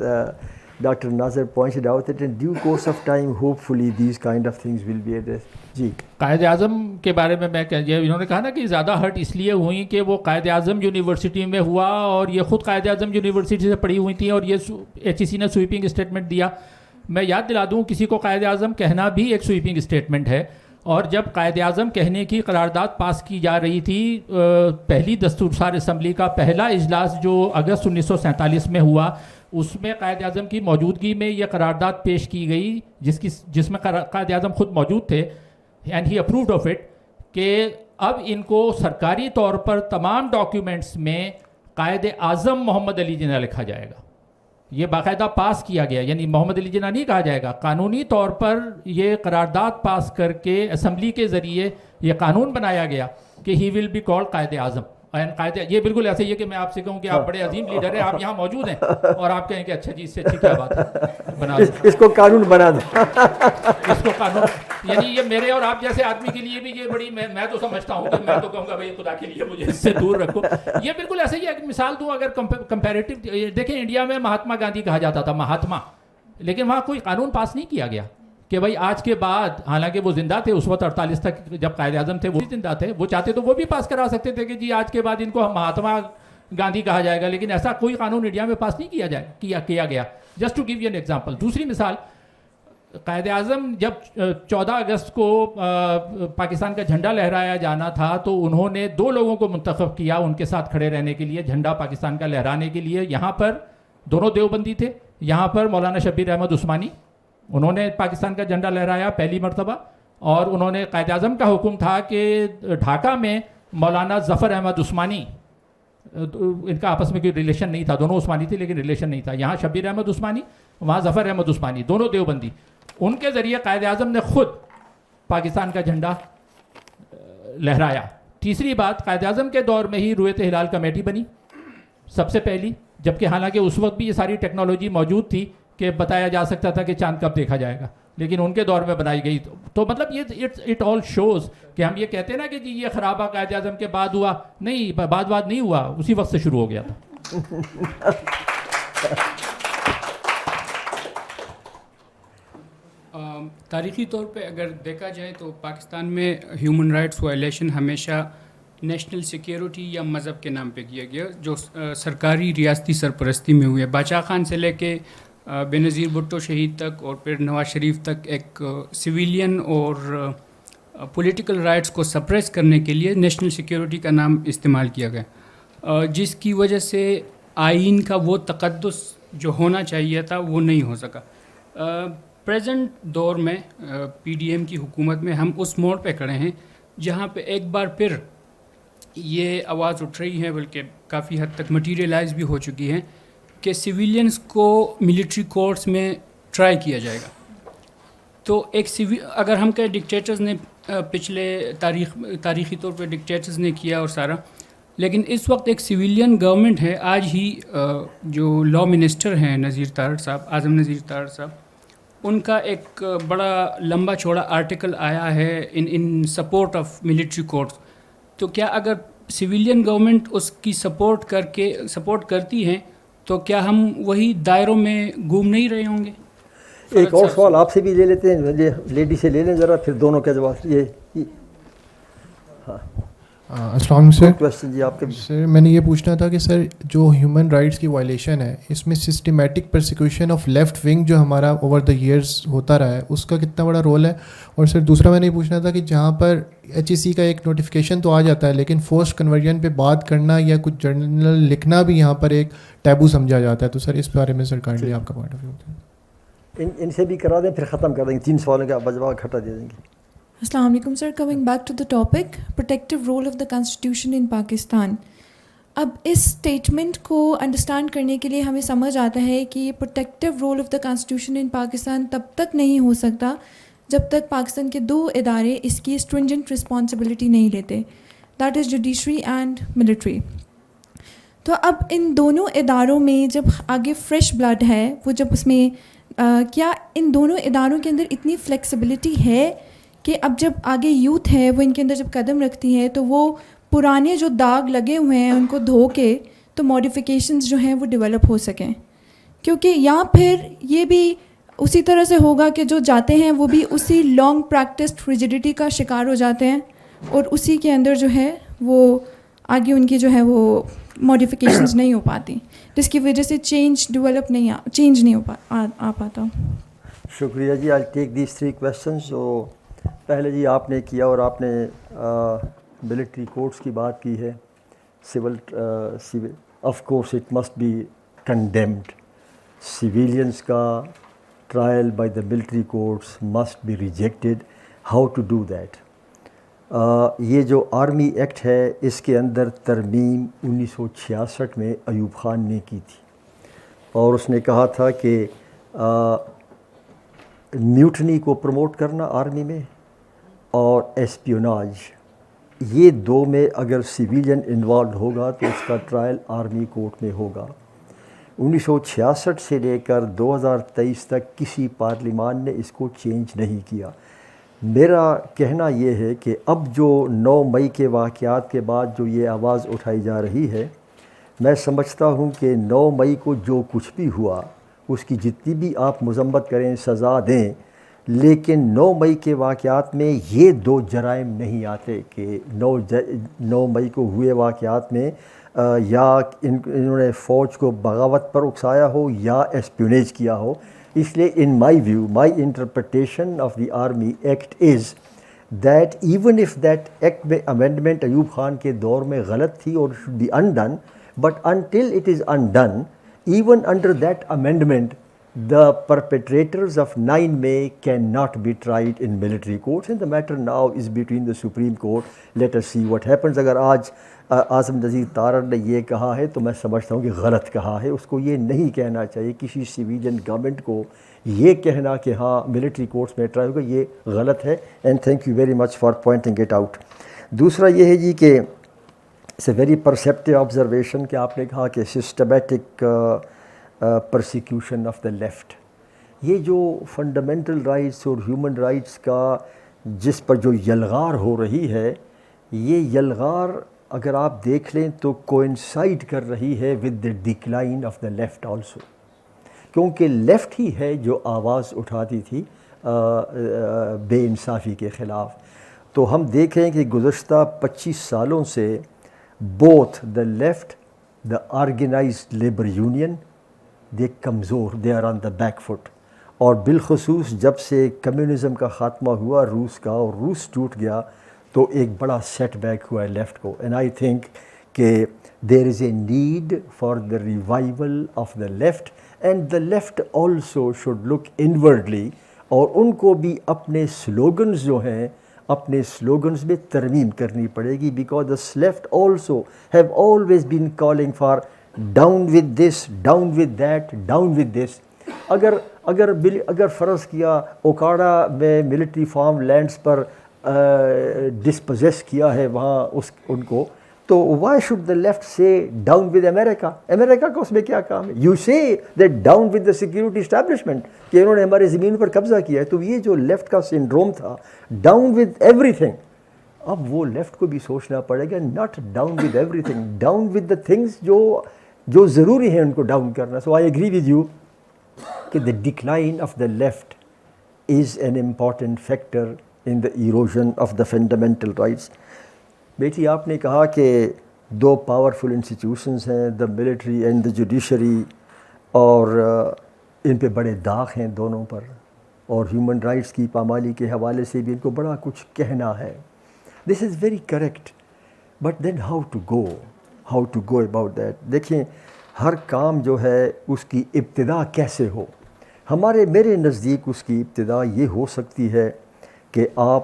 doctor Nazir pointed out that in due course of time hopefully these kind of things will be addressed. جی, قائد اعظم کے بارے میں انہوں نے کہا نا کہ زیادہ ہرٹ اس لیے ہوئی کہ وہ قائد اعظم یونیورسٹی میں ہوا اور یہ خود قائد اعظم یونیورسٹی سے پڑھی ہوئی تھیں, اور یہ HEC نے سویپنگ اسٹیٹمنٹ دیا. میں یاد دلا دوں, کسی کو قائد اعظم کہنا بھی ایک سویپنگ اسٹیٹمنٹ ہے. اور جب قائد اعظم کہنے کی قرارداد پاس کی جا رہی تھی, پہلی دستورساز اسمبلی کا پہلا اجلاس جو اگست 1947 میں ہوا, اس میں قائد اعظم کی موجودگی میں یہ قرارداد پیش کی گئی, جس میں قائد اعظم خود موجود تھے, and he approved of it, کہ اب ان کو سرکاری طور پر تمام ڈاکیومنٹس میں قائد اعظم محمد علی جناح لکھا جائے گا. یہ باقاعدہ پاس کیا گیا, یعنی محمد علی جناح نہیں کہا جائے گا, قانونی طور پر یہ قرارداد پاس کر کے اسمبلی کے ذریعے یہ قانون بنایا گیا کہ ہی ول بی کالڈ قائد اعظم. یہ بالکل ایسے ہی ہے کہ میں آپ سے کہوں کہ آپ بڑے عظیم لیڈر ہیں, آپ یہاں موجود ہیں, اور آپ کہیں کہ اچھا جی اس سے اچھی کیا بات ہے, بنا اس کو قانون بنا دو, اس کو قانون. یعنی یہ میرے اور آپ جیسے آدمی کے لیے بھی یہ بڑی, میں تو سمجھتا ہوں کہ میں تو کہوں گا بھائی خدا کے لیے مجھے اس سے دور رکھو. یہ بالکل ایسے ہی ہے. مثال دوں, اگر کمپیریٹیو دیکھیں, انڈیا میں مہاتما گاندھی کہا جاتا تھا مہاتما, لیکن وہاں کوئی قانون پاس نہیں کیا گیا کہ بھائی آج کے بعد, حالانکہ وہ زندہ تھے اس وقت 48 تک جب قائد اعظم تھے, وہ بھی زندہ تھے, وہ چاہتے تو وہ بھی پاس کرا سکتے تھے کہ جی آج کے بعد ان کو مہاتما گاندھی کہا جائے گا, لیکن ایسا کوئی قانون انڈیا میں پاس نہیں کیا گیا. Just to give you an example. دوسری مثال, قائد اعظم جب 14 اگست کو پاکستان کا جھنڈا لہرایا جانا تھا تو انہوں نے 2 لوگوں کو منتخب کیا ان کے ساتھ کھڑے رہنے کے لیے, جھنڈا پاکستان کا لہرانے کے لیے. یہاں پر دونوں دیوبندی تھے, یہاں پر مولانا شبیر احمد عثمانی, انہوں نے پاکستان کا جھنڈا لہرایا پہلی مرتبہ, اور انہوں نے قائد اعظم کا حکم تھا کہ ڈھاکہ میں مولانا ظفر احمد عثمانی, ان کا آپس میں کوئی ریلیشن نہیں تھا, دونوں عثمانی تھے لیکن ریلیشن نہیں تھا, یہاں شبیر احمد عثمانی وہاں ظفر احمد عثمانی, دونوں دیوبندی, ان کے ذریعے قائد اعظم نے خود پاکستان کا جھنڈا لہرایا. تیسری بات, قائد اعظم کے دور میں ہی رویت ہلال کمیٹی بنی سب سے پہلی, جبکہ حالانکہ اس وقت بھی یہ ساری ٹیکنالوجی موجود تھی کہ بتایا جا سکتا تھا کہ چاند کب دیکھا جائے گا, لیکن ان کے دور میں بنائی گئی. تو مطلب یہ اٹ آل شوز کہ ہم یہ کہتے ہیں نا کہ جی یہ خرابہ قائد اعظم کے بعد ہوا, نہیں, بعد نہیں ہوا, اسی وقت سے شروع ہو گیا تھا. تاریخی طور پہ اگر دیکھا جائے تو پاکستان میں ہیومن رائٹس وائلیشن ہمیشہ نیشنل سیکیورٹی یا مذہب کے نام پہ کیا گیا, جو سرکاری ریاستی سرپرستی میں ہوئے. بادشاہ خان سے لے کے بے نظیر بھٹو شہید تک اور پھر نواز شریف تک ایک سویلین اور پولیٹیکل رائٹس کو سپریس کرنے کے لیے نیشنل سیکیورٹی کا نام استعمال کیا گیا, جس کی وجہ سے آئین کا وہ تقدس جو ہونا چاہیے تھا وہ نہیں ہو سکا. پریزنٹ دور میں PDM کی حکومت میں ہم اس موڑ پہ کھڑے ہیں جہاں پہ ایک بار پھر یہ آواز اٹھ رہی ہے, بلکہ کافی حد تک مٹیریلائز بھی ہو چکی ہے, کہ سویلینز کو ملٹری کورٹس میں ٹرائی کیا جائے گا. تو ایک اگر ہم کہیں ڈکٹیٹرز نے پچھلے تاریخی طور پہ ڈکٹیٹرز نے کیا اور سارا, لیکن اس وقت ایک سویلین گورنمنٹ ہے. آج ہی جو لا منسٹر ہیں نذیر تارڑ صاحب, اعظم نذیر تارڑ صاحب, ان کا ایک بڑا لمبا چوڑا آرٹیکل آیا ہے in support of military courts. تو کیا اگر سویلین گورنمنٹ اس کی سپورٹ کرتی ہیں تو کیا ہم وہی دائروں میں گھوم نہیں رہے ہوں گے؟ ایک اور سوال آپ سے بھی لے لیتے ہیں, لیڈی سے لے لیں ذرا, پھر دونوں کا جواب. یہ السلام علیکم سر. کوشچن جی آپ کے. سر میں نے یہ پوچھنا تھا کہ سر جو ہیومن رائٹس کی وائلیشن ہے اس میں systematic persecution of left wing جو ہمارا اوور دا ایئرس ہوتا رہا ہے اس کا کتنا بڑا رول ہے؟ اور سر دوسرا میں نے یہ پوچھنا تھا کہ جہاں پر ایچ ای سی کا ایک نوٹیفیکیشن تو آ جاتا ہے لیکن فورسڈ کنورژن پہ بات کرنا یا کچھ جرنل لکھنا بھی یہاں پر ایک ٹیبو سمجھا جاتا ہے, تو سر اس بارے میں سر کائنڈلی آپ کا پوائنٹ آف ویو ہوتا ہے. ان سے بھی کرا دیں پھر ختم کر دیں گے, 3 سوالوں کا جواب اکٹھا دے دیں گے. السلام علیکم sir. Coming back to the topic protective role of the constitution in Pakistan. اب اس اسٹیٹمنٹ کو انڈرسٹینڈ کرنے کے لیے ہمیں سمجھ آتا ہے کہ یہ protective role of the constitution in Pakistan تب تک نہیں ہو سکتا جب تک پاکستان کے 2 ادارے اس کی اسٹرنجنٹ رسپانسبلٹی نہیں لیتے, that is judiciary and military. تو اب ان دونوں اداروں میں جب آگے فریش بلڈ ہے وہ جب اس میں کیا ان دونوں اداروں کے اندر اتنی فلیکسیبلٹی ہے کہ اب جب آگے یوتھ ہے وہ ان کے اندر جب قدم رکھتی ہے تو وہ پرانے جو داغ لگے ہوئے ہیں ان کو دھو کے تو ماڈیفیکیشنز جو ہیں وہ ڈیولپ ہو سکیں, کیونکہ یا پھر یہ بھی اسی طرح سے ہوگا کہ جو جاتے ہیں وہ بھی اسی لانگ پریکٹسڈ ریجیڈیٹی کا شکار ہو جاتے ہیں اور اسی کے اندر جو ہے وہ آگے ان کی جو ہے وہ ماڈیفیکیشنز نہیں ہو پاتی, جس کی وجہ سے چینج نہیں ہو پاتا. شکریہ جی. آئی ٹیک دیز 3 questions. جو پہلے جی آپ نے کیا اور آپ نے ملٹری کورٹس کی بات کی ہے. سول of course it must be condemned. Civilians کا trial by the military courts must be rejected. How to do that? یہ جو آرمی ایکٹ ہے اس کے اندر ترمیم 1966 میں ایوب خان نے کی تھی اور اس نے کہا تھا کہ میوٹنی کو پروموٹ کرنا آرمی میں اور ایسپیوناج, یہ 2 میں اگر سویلین انوالوڈ ہوگا تو اس کا ٹرائل آرمی کورٹ میں ہوگا. 1966 سے لے کر 2023 تک کسی پارلیمان نے اس کو چینج نہیں کیا. میرا کہنا یہ ہے کہ اب جو 9 مئی کے واقعات کے بعد جو یہ آواز اٹھائی جا رہی ہے, میں سمجھتا ہوں کہ 9 مئی کو جو کچھ بھی ہوا اس کی جتنی بھی آپ مذمت کریں, سزا دیں, لیکن 9 مئی کے واقعات میں یہ 2 جرائم نہیں آتے کہ 9 مئی کو ہوئے واقعات میں یا انہوں نے فوج کو بغاوت پر اکسایا ہو یا ایسپیونیج کیا ہو. اس لیے in my view, my interpretation of the army act is that even if that act میں امینڈمنٹ ایوب خان کے دور میں غلط تھی اور should be undone, but until it is undone even under that amendment the perpetrators of 9 May cannot be tried in military courts, and the matter now is between the Supreme Court. Let us see what happens. اگر آج اعظم نذیر تارڑ نے یہ کہا ہے تو میں سمجھتا ہوں کہ غلط کہا ہے. اس کو یہ نہیں کہنا چاہیے, کسی سویلین گورنمنٹ کو یہ کہنا کہ ہاں ملٹری کورٹس میں ٹرائی ہوگا, یہ غلط ہے. And thank you very much for pointing it out. دوسرا یہ ہے جی کہ it's a very perceptive observation کہ آپ نے کہا کہ systematic persecution of the left. یہ جو فنڈامنٹل رائٹس اور ہیومن رائٹس کا جس پر جو یلغار ہو رہی ہے, یہ یلغار اگر آپ دیکھ لیں تو کوئنسائڈ کر رہی ہے with the decline of the left also, کیونکہ لیفٹ ہی ہے جو آواز اٹھاتی تھی بے انصافی کے خلاف. تو ہم دیکھیں کہ گزشتہ 25 سالوں سے both the left, the organised labour union, they کمزور, they are on the back foot. اور بالخصوص جب سے کمیونزم کا خاتمہ ہوا روس کا اور روس ٹوٹ گیا تو ایک بڑا سیٹ بیک ہوا ہے لیفٹ کو. اینڈ آئی تھنک کہ there is a need for the revival of the left, and the left also should look inwardly, اور ان کو بھی اپنے سلوگنز جو ہیں اپنے سلوگنز میں ترمیم کرنی پڑے گی, because the left also have always been calling for down with this, down with that, down with this. اگر فرض کیا اوکاڑا میں ملٹری فارم لینڈز پر ڈسپوزیس کیا ہے وہاں ان کو, تو وائی شوڈ دا لیفٹ سے ڈاؤن ود امریکہ؟ امریکہ کا اس میں کیا کام ہے؟ یو سے that down with the security establishment کہ انہوں نے ہماری زمین پر قبضہ کیا ہے. تو یہ جو لیفٹ کا سنڈروم تھا ڈاؤن ود ایوری تھنگ, اب وہ لیفٹ کو بھی سوچنا پڑے گا, not down with everything, down with the things جو ضروری ہیں ان کو ڈاؤن کرنا. So I agree with you کہ the decline of the left is an important factor in the erosion of the fundamental rights. بیٹی آپ نے کہا کہ 2 پاورفل انسٹیٹیوشنز ہیں, the military and the judiciary, اور ان پہ بڑے داغ ہیں دونوں پر, اور ہیومن رائٹس کی پامالی کے حوالے سے بھی ان کو بڑا کچھ کہنا ہے. This is very correct, but then how to go about that. دیکھیں ہر کام جو ہے اس کی ابتدا کیسے ہو. میرے نزدیک اس کی ابتدا یہ ہو سکتی ہے کہ آپ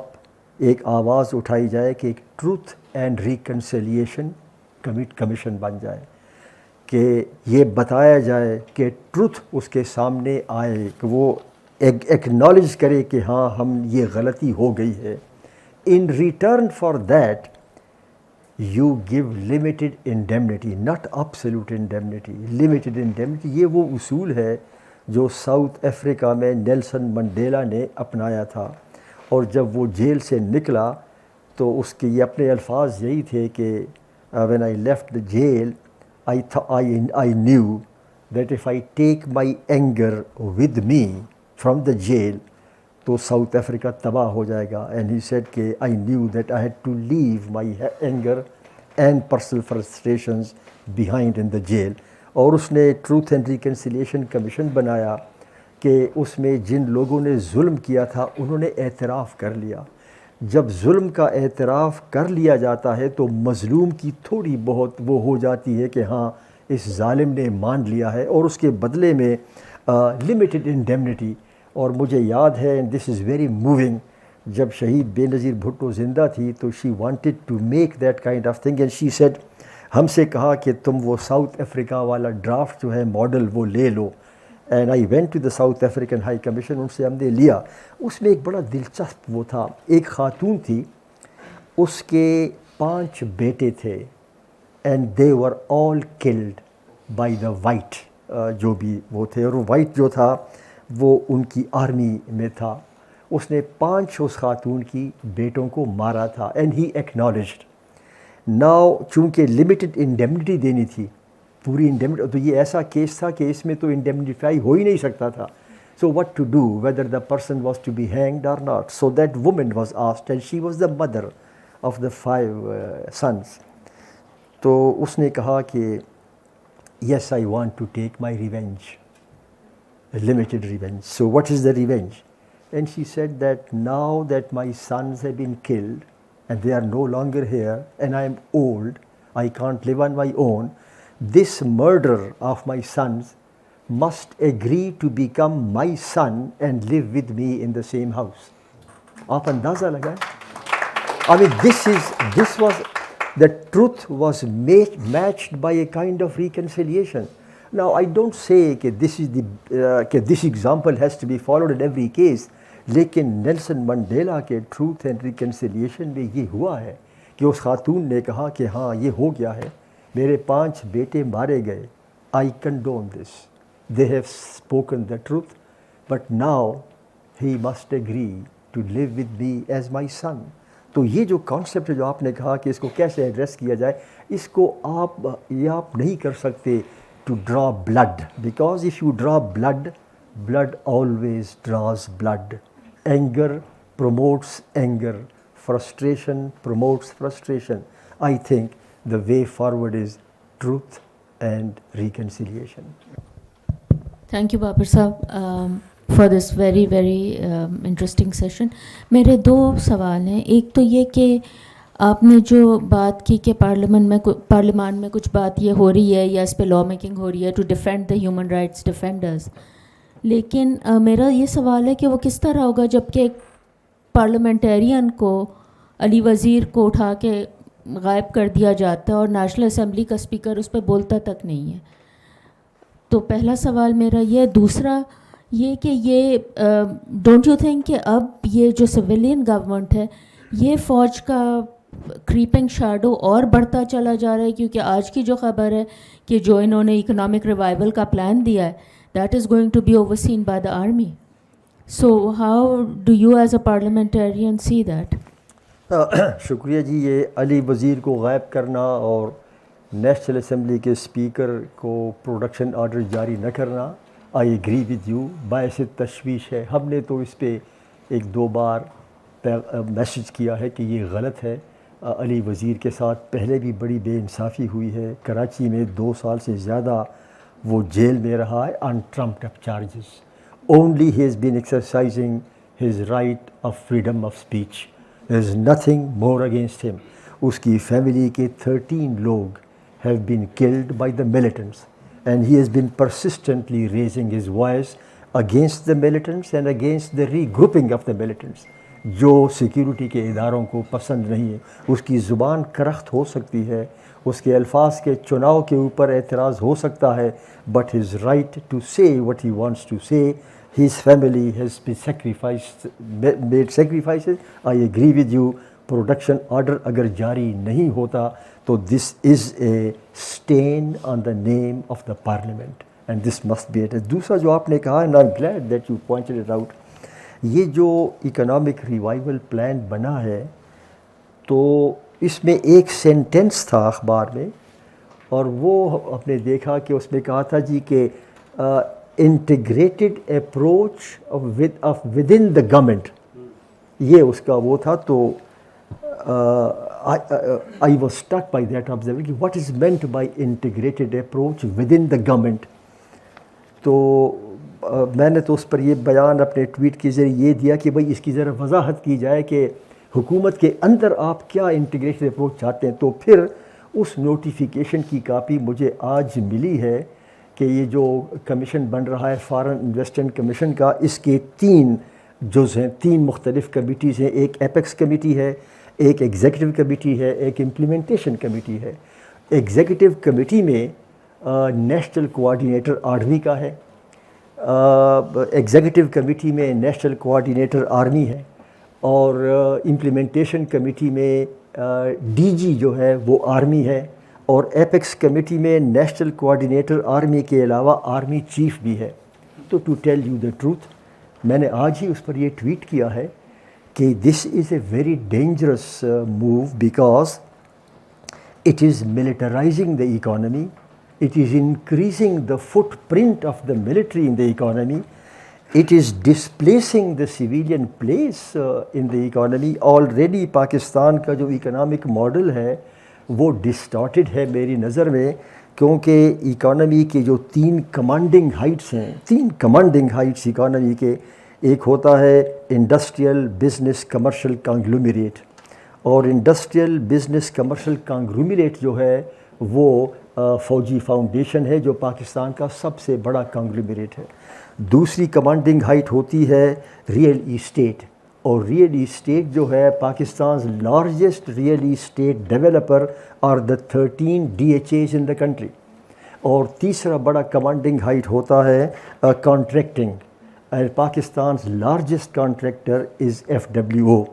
ایک آواز اٹھائی جائے کہ ایک ٹروتھ اینڈ ریکنسیلیشن کمیشن بن جائے, کہ یہ بتایا جائے کہ ٹروتھ اس کے سامنے آئے, کہ وہ ایکنالج کرے کہ ہاں ہم یہ غلطی ہو گئی ہے. In return for that you give limited indemnity, not absolute indemnity, limited indemnity. یہ وہ اصول ہے جو ساؤتھ افریقہ میں نیلسن منڈیلا نے اپنایا تھا, اور جب وہ جیل سے نکلا تو اس کے یہ اپنے الفاظ یہی تھے کہ when I left the jail I knew that if I take my anger with me from the jail تو ساؤتھ افریقہ تباہ ہو جائے گا. اینڈ ہی سیڈ کہ I knew that I had to leave my anger and personal frustrations behind in the jail. اور اس نے truth and reconciliation commission بنایا کہ اس میں جن لوگوں نے ظلم کیا تھا انہوں نے اعتراف کر لیا. جب ظلم کا اعتراف کر لیا جاتا ہے تو مظلوم کی تھوڑی بہت وہ ہو جاتی ہے کہ ہاں اس ظالم نے مان لیا ہے, اور اس کے بدلے میں لمیٹڈ انڈیمنٹی. اور مجھے یاد ہے, and this is very moving, جب شہید بے نظیر بھٹو زندہ تھی تو she wanted to make that kind of thing, and she said, ہم سے کہا کہ تم وہ ساؤتھ افریقہ والا ڈرافٹ جو ہے ماڈل وہ لے لو. And I went to the South African high commission, ان سے ہم نے لیا. اس میں ایک بڑا دلچسپ وہ تھا, ایک خاتون تھی, اس کے 5 بیٹے تھے, and they were all killed by the white, جو بھی وہ تھے, اور وائٹ جو تھا وہ ان کی آرمی میں تھا. اس نے 5 اس خاتون کی بیٹوں کو مارا تھا, اینڈ ہی ایکنالجڈ. ناؤ چونکہ لمیٹڈ انڈیمنٹی دینی تھی, پوری انڈیمنٹی, تو یہ ایسا کیس تھا کہ اس میں تو انڈیمنیفائی ہو ہی نہیں سکتا تھا. So what to do, whether the person was to be hanged or not. So that woman was asked, and she was the mother of the 5 sons. تو اس نے کہا کہ yes I want to take my revenge, limited revenge. So what is the revenge? And she said that now that my sons have been killed and they are no longer here and I am old, I can't live on my own, this murderer of my sons must agree to become my son and live with me in the same house. آپ اندازہ لگائیں. I mean this was, the truth was matched by a kind of reconciliation. Now I don't say کہ this example has to be followed in every case, لیکن Nelson Mandela کے truth and reconciliation میں یہ ہوا ہے کہ اس خاتون نے کہا کہ ہاں یہ ہو گیا ہے, میرے 5 بیٹے مارے گئے, I condone this, they have spoken the truth, but now he must agree to live with me as my son. تو یہ جو کانسیپٹ ہے جو آپ نے کہا کہ اس کو کیسے ایڈریس کیا جائے, اس کو آپ نہیں کر سکتے to draw blood, because if you draw blood, blood always draws blood. Anger promotes anger, frustration promotes frustration. I think the way forward is truth and reconciliation. Thank you Babar Sahab for this very interesting session. میرے 2 سوال ہیں. ایک تو یہ کہ آپ نے جو بات کی کہ پارلیمان میں کچھ بات یہ ہو رہی ہے یا اس پہ لا میکنگ ہو رہی ہے to defend the human rights defenders, لیکن میرا یہ سوال ہے کہ وہ کس طرح ہوگا جب کہ ایک پارلیمنٹیرین کو, علی وزیر کو اٹھا کے غائب کر دیا جاتا ہے اور نیشنل اسمبلی کا اسپیکر اس پہ بولتا تک نہیں ہے. تو پہلا سوال میرا یہ. دوسرا یہ کہ یہ ڈونٹ یو تھنک کہ اب یہ جو سویلین گورنمنٹ ہے یہ فوج کا کریپنگ شیڈو اور بڑھتا چلا جا رہا ہے, کیونکہ آج کی جو خبر ہے کہ جو انہوں نے اکنامک ریوائول کا پلان دیا ہے that is going to be overseen by the army. So how do you as a parliamentarian see that? شکریہ جی. یہ علی وزیر کو غائب کرنا اور نیشنل اسمبلی کے اسپیکر کو پروڈکشن آرڈر جاری نہ کرنا, آئی ایگری ود یو, باعث تشویش ہے. ہم نے تو اس پہ 1-2 بار میسج کیا ہے کہ یہ غلط ہے. علی وزیر کے ساتھ پہلے بھی بڑی بے انصافی ہوئی ہے. کراچی میں 2 سال سے زیادہ وہ جیل میں رہا ہے on trumped up charges. Only he has been exercising his right of freedom of speech. There is nothing more against him. اس کی فیملی کے 13 لوگ have been killed by the militants, and he has been persistently raising his voice against the militants and against the regrouping of the militants, جو security کے اداروں کو پسند نہیں ہے. اس کی زبان کرخت ہو سکتی ہے, اس کے الفاظ کے چناؤ کے اوپر اعتراض ہو سکتا ہے, but his right to say what he wants to say. His family has been made sacrifices. I agree with you. Production order اگر جاری نہیں ہوتا تو this is a stain on the name of the parliament and this must be at. دوسرا جو آپ نے کہا, and I am glad that you pointed it out, یہ جو اکنامک ریوائول پلان بنا ہے تو اس میں ایک سینٹنس تھا اخبار میں, اور وہ آپ نے دیکھا کہ اس میں کہا تھا جی کہ integrated approach with in the government, یہ اس کا وہ تھا. تو I was struck by that observation. What is meant by integrated approach within the government? تو میں نے تو اس پر یہ بیان اپنے ٹویٹ کے ذریعے یہ دیا کہ بھئی اس کی ذرا وضاحت کی جائے کہ حکومت کے اندر آپ کیا انٹیگریٹڈ اپروچ چاہتے ہیں. تو پھر اس نوٹیفیکیشن کی کاپی مجھے آج ملی ہے کہ یہ جو کمیشن بن رہا ہے فارن انویسٹمنٹ کمیشن کا, اس کے 3 جز ہیں, 3 مختلف کمیٹیز ہیں. ایک ایپیکس کمیٹی ہے, ایک ایگزیکٹو کمیٹی ہے, ایک امپلیمنٹیشن کمیٹی ہے. ایگزیکٹو کمیٹی میں نیشنل کوآرڈینیٹر آرمی کا ہے, ایگزیکٹو کمیٹی میں نیشنل کوآرڈینیٹر آرمی ہے, اور امپلیمنٹیشن کمیٹی میں ڈی جی جو ہے وہ آرمی ہے, اور ایپیکس کمیٹی میں نیشنل کوآرڈینیٹر آرمی کے علاوہ آرمی چیف بھی ہے. تو to tell you the truth, میں نے آج ہی اس پر یہ ٹویٹ کیا ہے کہ this is a very dangerous move because it is militarizing the economy, it is increasing the footprint of the military in the economy, it is displacing the civilian place in the economy. Already Pakistan کا جو economic model ہے وہ distorted ہے میری نظر میں, کیونکہ economy کے جو 3 کمانڈنگ ہائٹس ہیں, 3 کمانڈنگ ہائٹس اکانومی کے, ایک ہوتا ہے انڈسٹریل بزنس کمرشل کانگلومیریٹ, اور انڈسٹریل بزنس کمرشل کانگلومیریٹ جو ہے وہ فوجی فاؤنڈیشن ہے جو پاکستان کا سب سے بڑا کانگلومیریٹ ہے. دوسری کمانڈنگ ہائٹ ہوتی ہے ریئل اسٹیٹ, اور ریئل اسٹیٹ جو ہے Pakistan's largest real estate developer are the 13 DHAs in the country. اور تیسرا بڑا کمانڈنگ ہائٹ ہوتا ہے contracting, and Pakistan's largest contractor is FWO.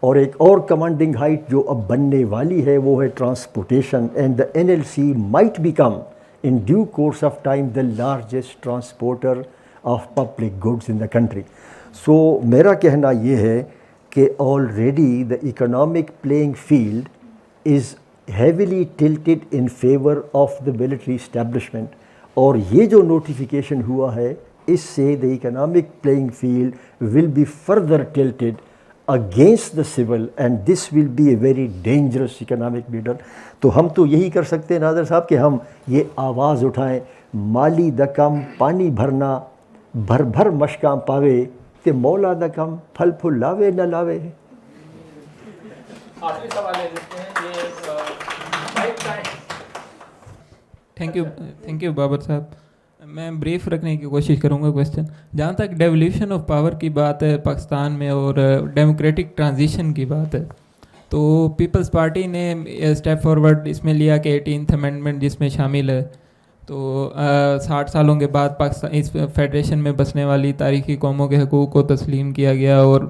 اور ایک اور کمانڈنگ ہائٹ جو اب بننے والی ہے وہ ہے transportation, and the NLC might become in due course of time the largest transporter of public goods in the country. So میرا کہنا یہ ہے کہ already the economic playing field is heavily tilted in favor of the military establishment, اور یہ جو notification ہوا ہے اس سے the economic playing field will be further tilted against the civil, and this will be a very dangerous economic leader. تو ہم تو یہی کر سکتے ہیں ناظر صاحب کہ ہم یہ آواز اٹھائیں, مالی دا کم پانی بھرنا بھر بھر مشکاں پاوے تے مولا دا کم پھل پھل لاوے نہ لاوے. آخری سوال ہے تھینک یو بابر صاحب. میں بریف رکھنے کی کوشش کروں گا کویسچن. جہاں تک ڈیولیوشن آف پاور کی بات ہے پاکستان میں اور ڈیموکریٹک ٹرانزیشن کی بات ہے, تو پیپلز پارٹی نے اسٹیپ فارورڈ اس میں لیا کہ 18th امینڈمنٹ جس میں شامل ہے, تو 60 سالوں کے بعد پاکستان اس فیڈریشن میں بسنے والی تاریخی قوموں کے حقوق کو تسلیم کیا گیا اور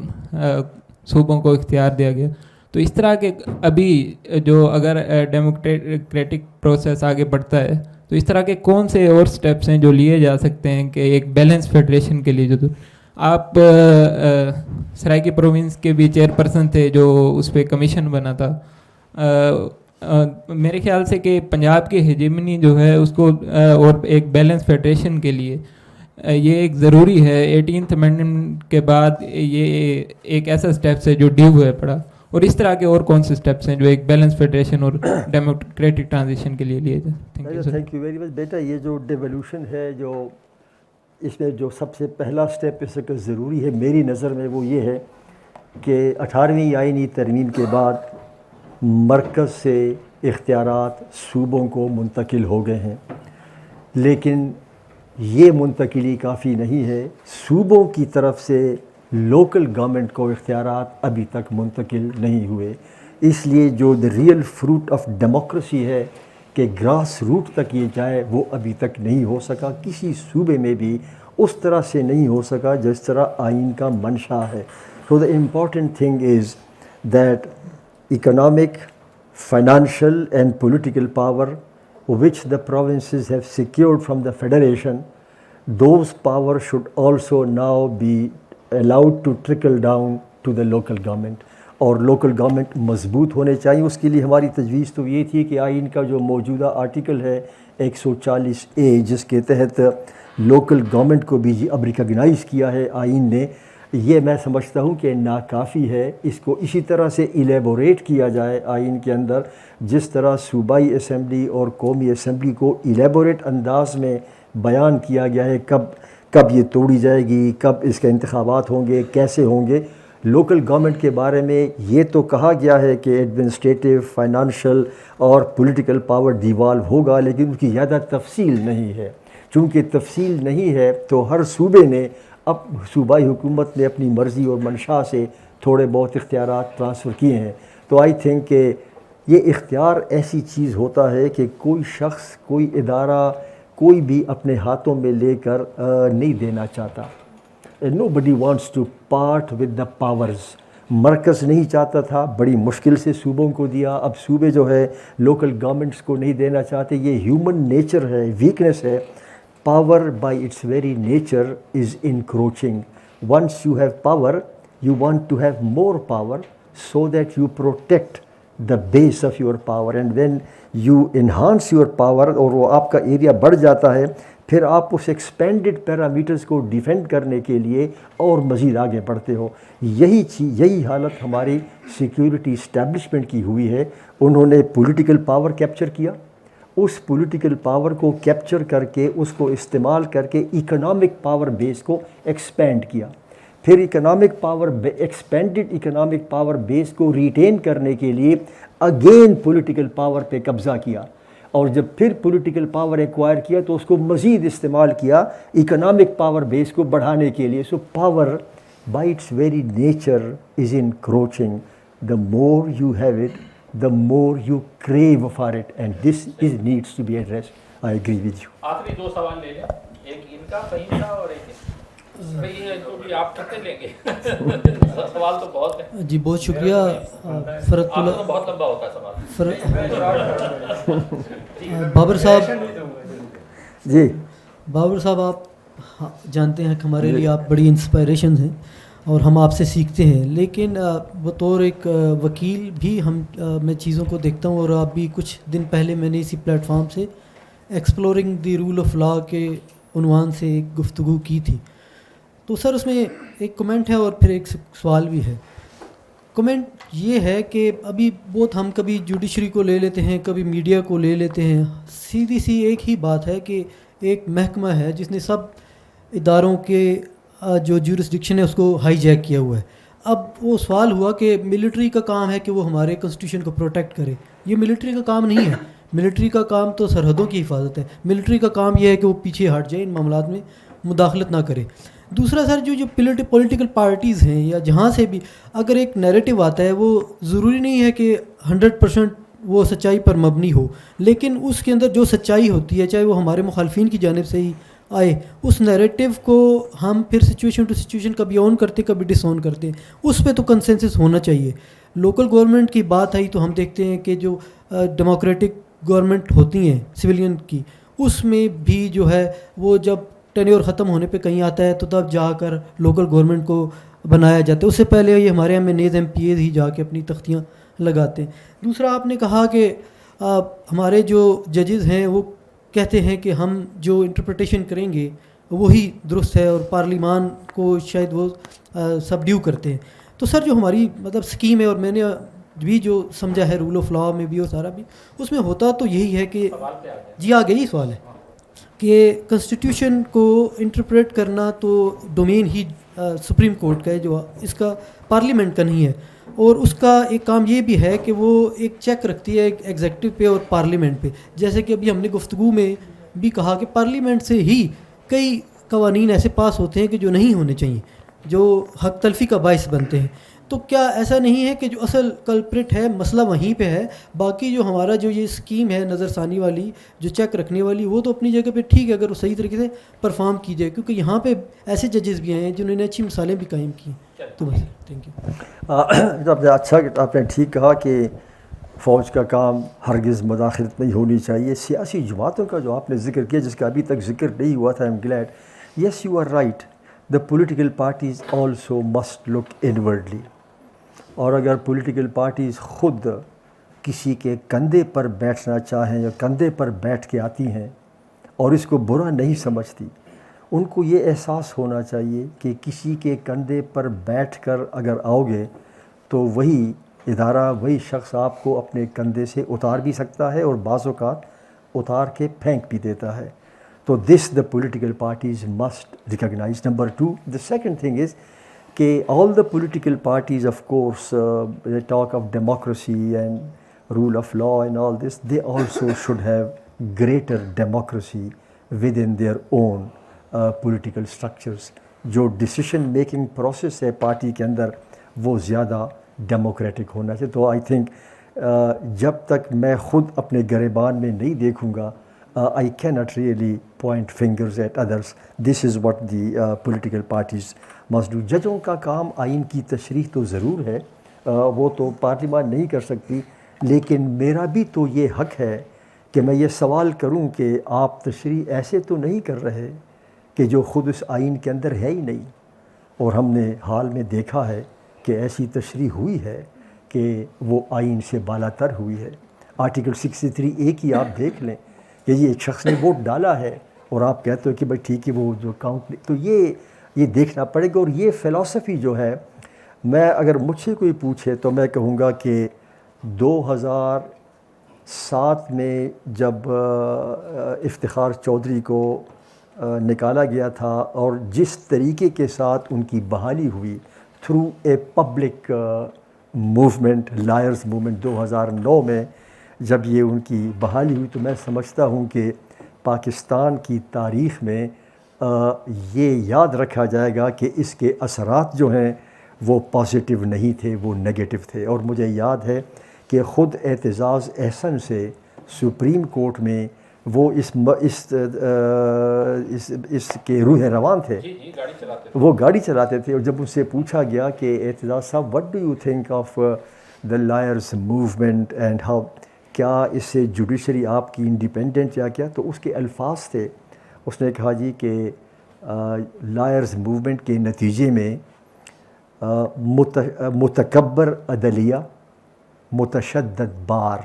صوبوں کو اختیار دیا گیا. تو اس طرح کے ابھی جو اگر ڈیموکریٹک پروسیس آگے بڑھتا ہے تو اس طرح کے کون سے اور سٹیپس ہیں جو لیے جا سکتے ہیں کہ ایک بیلنس فیڈریشن کے لیے جو آپ سرائکی پروونس کے بھی چیئرپرسن تھے جو اس پہ کمیشن بنا تھا. میرے خیال سے کہ پنجاب کی ہیجمنی جو ہے اس کو اور ایک بیلنس فیڈریشن کے لیے یہ ایک ضروری ہے. 18th امینڈمنٹ کے بعد یہ ایک ایسا اسٹیپس ہے جو ڈیو ہے پڑا, اور اس طرح کے اور کون سے اسٹیپس ہیں جو ایک بیلنس فیڈریشن اور ڈیموکریٹک ٹرانزیشن کے لیے لیے جائیں؟ Thank you very much. بیٹا یہ جو ڈیولیوشن ہے, جو اس میں جو سب سے پہلا اسٹیپ اس کا ضروری ہے میری نظر میں وہ یہ ہے کہ 18ویں آئینی ترمیم کے بعد مرکز سے اختیارات صوبوں کو منتقل ہو گئے ہیں, لیکن یہ منتقلی کافی نہیں ہے. صوبوں کی طرف سے لوکل گورنمنٹ کو اختیارات ابھی تک منتقل نہیں ہوئے. اس لیے جو ریئل فروٹ آف ڈیموکریسی ہے کہ گراس روٹ تک یہ جائے وہ ابھی تک نہیں ہو سکا. کسی صوبے میں بھی اس طرح سے نہیں ہو سکا جس طرح آئین کا منشا ہے. So the important thing is that economic, financial and political power which the provinces have secured from the federation, those powers should also now be allowed to trickle down to the local government. اور local government مضبوط ہونے چاہیے. اس کے لیے ہماری تجویز تو یہ تھی کہ آئین کا جو موجودہ آرٹیکل ہے 140A جس کے تحت لوکل گورنمنٹ کو بھی اب ریکگنائز کیا ہے آئین نے, یہ میں سمجھتا ہوں کہ ناکافی ہے. اس کو اسی طرح سے ایلیبوریٹ کیا جائے آئین کے اندر جس طرح صوبائی اسمبلی اور قومی اسمبلی کو ایلیبوریٹ انداز میں بیان کیا گیا ہے. کب یہ توڑی جائے گی, کب اس کے انتخابات ہوں گے, کیسے ہوں گے. لوکل گورنمنٹ کے بارے میں یہ تو کہا گیا ہے کہ ایڈمنسٹریٹو, فائنانشل اور پولیٹیکل پاور ڈیوالو ہوگا, لیکن اس کی زیادہ تفصیل نہیں ہے. چونکہ تفصیل نہیں ہے تو ہر صوبے نے اب صوبائی حکومت نے اپنی مرضی اور منشا سے تھوڑے بہت اختیارات ٹرانسفر کیے ہیں. تو آئی تھنک کہ یہ اختیار ایسی چیز ہوتا ہے کہ کوئی شخص, کوئی ادارہ, کوئی بھی اپنے ہاتھوں میں لے کر نہیں دینا چاہتا. Nobody wants to part with the powers. مرکز نہیں چاہتا تھا, بڑی مشکل سے صوبوں کو دیا. اب صوبے جو ہے لوکل گورنمنٹس کو نہیں دینا چاہتے. یہ ہیومن نیچر ہے, ویکنیس ہے. Power by its very nature is encroaching. Once you have power, you want to have more power so that you protect the base of your power. And when you enhance your power اور وہ آپ کا area بڑھ جاتا ہے, پھر آپ اس expanded parameters کو ڈیفینڈ کرنے کے لیے اور مزید آگے بڑھتے ہو. یہی حالت ہماری سیکیورٹی اسٹیبلشمنٹ کی ہوئی ہے. انہوں نے پولیٹیکل پاور کیپچر کیا, اس پولیٹیکل پاور کو کیپچر کر کے اس کو استعمال کر کے اکنامک پاور بیس کو ایکسپینڈ کیا. پھر economic power, expanded economic power base کو ریٹین کرنے کے لیے اگین پولیٹیکل پاور پہ قبضہ کیا, اور جب پھر پولیٹیکل پاور ایکوائر کیا تو اس کو مزید استعمال کیا اکنامک پاور بیس کو بڑھانے کے لیے. So power by its very nature is encroaching. The more you have it, the more you crave for it, and this needs to be addressed. I agree with you. آخری دو سوال لے لیں, ایک ان کا فہیم کا اور ایک آپ کتنے لیں گے؟ سوال تو بہت ہے. جی بہت شکریہ فرت اللہ. بہت لمبا ہوتا ہے سوال. بابر صاحب, جی بابر صاحب آپ جانتے ہیں کہ ہمارے لیے آپ بڑی انسپائریشن ہیں اور ہم آپ سے سیکھتے ہیں, لیکن بطور ایک وکیل بھی میں چیزوں کو دیکھتا ہوں, اور آپ بھی کچھ دن پہلے میں نے اسی پلیٹ فارم سے exploring the role of law کے عنوان سے ایک گفتگو کی تھی. تو سر اس میں ایک کمنٹ ہے اور پھر ایک سوال بھی ہے. کمنٹ یہ ہے کہ ابھی بہت ہم کبھی جوڈیشری کو لے لیتے ہیں, کبھی میڈیا کو لے لیتے ہیں. سیدھی سی ایک ہی بات ہے کہ ایک محکمہ ہے جس نے سب اداروں کے جو جورسڈکشن ہے اس کو ہائی جیک کیا ہوا ہے. اب وہ سوال ہوا کہ ملٹری کا کام ہے کہ وہ ہمارے کنسٹیٹیوشن کو پروٹیکٹ کرے. یہ ملٹری کا کام نہیں ہے. ملٹری کا کام تو سرحدوں کی حفاظت ہے. ملٹری کا کام یہ ہے کہ وہ پیچھے ہٹ جائے, ان معاملات میں مداخلت نہ کرے. دوسرا سر جو پولیٹیکل پارٹیز ہیں یا جہاں سے بھی اگر ایک نیریٹو آتا ہے, وہ ضروری نہیں ہے کہ 100% وہ سچائی پر مبنی ہو, لیکن اس کے اندر جو سچائی ہوتی ہے, چاہے وہ ہمارے مخالفین کی جانب سے ہی آئے, اس نیریٹو کو ہم پھر سچویشن ٹو سچویشن کبھی آن کرتے کبھی ڈس آن کرتے. اس پہ تو کنسنسس ہونا چاہیے. لوکل گورنمنٹ کی بات آئی تو ہم دیکھتے ہیں کہ جو ڈیموکریٹک گورنمنٹ ہوتی ہیں سویلین کی, اس میں بھی جو ہے وہ جب ٹینیور ختم ہونے پہ کہیں آتا ہے تو تب جا کر لوکل گورنمنٹ کو بنایا جاتا ہے. اس سے پہلے یہ ہمارے M N As M P As ہی جا کے اپنی تختیاں لگاتے ہیں. دوسرا آپ نے کہا کہ ہمارے جو ججز ہیں وہ کہتے ہیں کہ ہم جو انٹرپریٹیشن کریں گے وہی درست ہے اور پارلیمان کو شاید وہ سبڈیو کرتے ہیں. تو سر جو ہماری مطلب اسکیم ہے اور میں نے بھی جو سمجھا ہے رول آف لا میں بھی اور سارا بھی اس میں ہوتا تو یہی ہے کہ جی آگے ہی سوال ہے کہ کنسٹیٹیوشن کو انٹرپریٹ کرنا تو ڈومین ہی سپریم کورٹ کا ہے, جو اس کا پارلیمنٹ کا نہیں ہے. اور اس کا ایک کام یہ بھی ہے کہ وہ ایک چیک رکھتی ہے ایگزیکٹو پہ اور پارلیمنٹ پہ. جیسے کہ ابھی ہم نے گفتگو میں بھی کہا کہ پارلیمنٹ سے ہی کئی قوانین ایسے پاس ہوتے ہیں کہ جو نہیں ہونے چاہیے, جو حق تلفی کا باعث بنتے ہیں. تو کیا ایسا نہیں ہے کہ جو اصل کلپریٹ ہے مسئلہ وہیں پہ ہے, باقی جو ہمارا جو یہ اسکیم ہے نظر ثانی والی جو چیک رکھنے والی وہ تو اپنی جگہ پہ ٹھیک ہے اگر وہ صحیح طریقے سے پرفارم کی جائے, کیونکہ یہاں پہ ایسے ججز بھی ہیں جنہوں نے اچھی مثالیں بھی قائم کی. تو بس تھینک یو. اچھا آپ نے ٹھیک کہا کہ فوج کا کام ہرگز مداخلت نہیں ہونی چاہیے. سیاسی جماعتوں کا جو آپ نے ذکر کیا جس کا ابھی تک ذکر نہیں ہوا تھا, I'm glad. Yes, you are right. The political parties also must look inwardly. اور اگر پولیٹیکل پارٹیز خود کسی کے کندھے پر بیٹھنا چاہیں یا کندھے پر بیٹھ کے آتی ہیں اور اس کو برا نہیں سمجھتی, ان کو یہ احساس ہونا چاہیے کہ کسی کے کندھے پر بیٹھ کر اگر آؤ گے تو وہی ادارہ وہی شخص آپ کو اپنے کندھے سے اتار بھی سکتا ہے اور بعض اوقات اتار کے پھینک بھی دیتا ہے. تو this the political parties must recognize. Number 2, the second thing is کہ all the political parties, of course, they talk of democracy and rule of law and all this, they also should have greater democracy within their own political structures. جو decision making process ہے party کے اندر وہ زیادہ democratic ہونا چاہیے. تو I think جب تک میں خود اپنے گریبان میں نہیں دیکھوں گا I cannot really point fingers at others. This is what the political parties must do. ججوں کا کام آئین کی تشریح تو ضرور ہے, وہ تو پارلیمان نہیں کر سکتی, لیکن میرا بھی تو یہ حق ہے کہ میں یہ سوال کروں کہ آپ تشریح ایسے تو نہیں کر رہے کہ جو خود اس آئین کے اندر ہے ہی نہیں. اور ہم نے حال میں دیکھا ہے کہ ایسی تشریح ہوئی ہے کہ وہ آئین سے بالا تر ہوئی ہے. آرٹیکل 63A کی آپ دیکھ لیں کہ یہ ایک شخص نے ووٹ ڈالا ہے اور آپ کہتے ہو کہ بھائی ٹھیک ہے وہ جو کاؤنٹ, تو یہ دیکھنا پڑے گا. اور یہ فلسفی جو ہے, میں اگر مجھ سے کوئی پوچھے تو میں کہوں گا کہ 2007 میں جب افتخار چودھری کو نکالا گیا تھا اور جس طریقے کے ساتھ ان کی بحالی ہوئی through a public movement, lawyers movement 2009 میں جب یہ ان کی بحالی ہوئی, تو میں سمجھتا ہوں کہ پاکستان کی تاریخ میں یہ یاد رکھا جائے گا کہ اس کے اثرات جو ہیں وہ پازیٹیو نہیں تھے, وہ نیگیٹو تھے. اور مجھے یاد ہے کہ خود اعتزاز احسن سے سپریم کورٹ میں وہ اس کے روح روان تھے, وہ گاڑی چلاتے تھے, اور جب ان سے پوچھا گیا کہ اعتزاز صاحب what do you think of the lawyers movement and how, کیا اس سے جوڈیشری آپ کی انڈیپینڈنٹ یا کیا, تو اس کے الفاظ تھے, اس نے کہا جی کہ لائرز موومنٹ کے نتیجے میں متکبر عدلیہ, متشدد bar.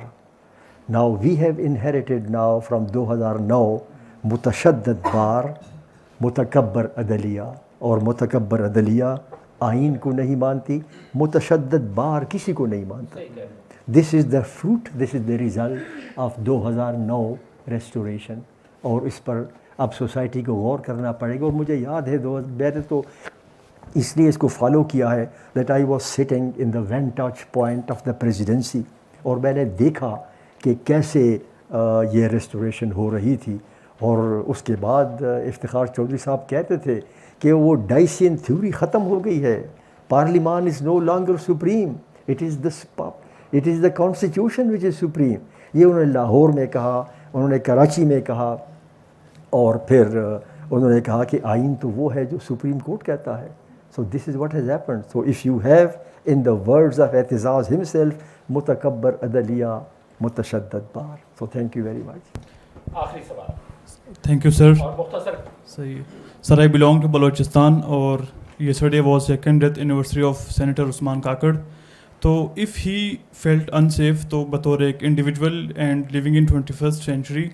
Now we have inherited now from 2009 متشدد بار, متکبر عدلیہ, اور متکبر عدلیہ آئین کو نہیں مانتی, متشدد بار کسی کو نہیں مانتا. This is the fruit, this is the result of 2009 restoration. اور اس پر اب سوسائٹی کو غور کرنا پڑے گا. اور مجھے یاد ہے میں نے تو اس لیے اس کو فالو کیا ہے that I was sitting in the vantage point of the presidency, اور میں نے دیکھا کہ کیسے یہ ریسٹوریشن ہو رہی تھی. اور اس کے بعد افتخار چودھری صاحب کہتے تھے کہ وہ ڈائسین تھیوری ختم ہو گئی ہے, پارلیمان is no longer supreme, it is the constitution which is supreme. یہ انہوں نے لاہور میں کہا, انہوں نے کراچی میں کہا, اور پھر انہوں نے کہا کہ آئین تو وہ ہے جو سپریم کورٹ کہتا ہے. So this is what has happened. So if you have in the words of Aitzaz himself متکبر عدلیہ متشدد بار. So thank you very much. آخری سوال Thank you, sir. اور مختصر Sir, I belong to Balochistan, or yesterday was 2nd death anniversary of Senator Usman Kakad. So if he felt unsafe, تو بطور ایک individual and living in 21st century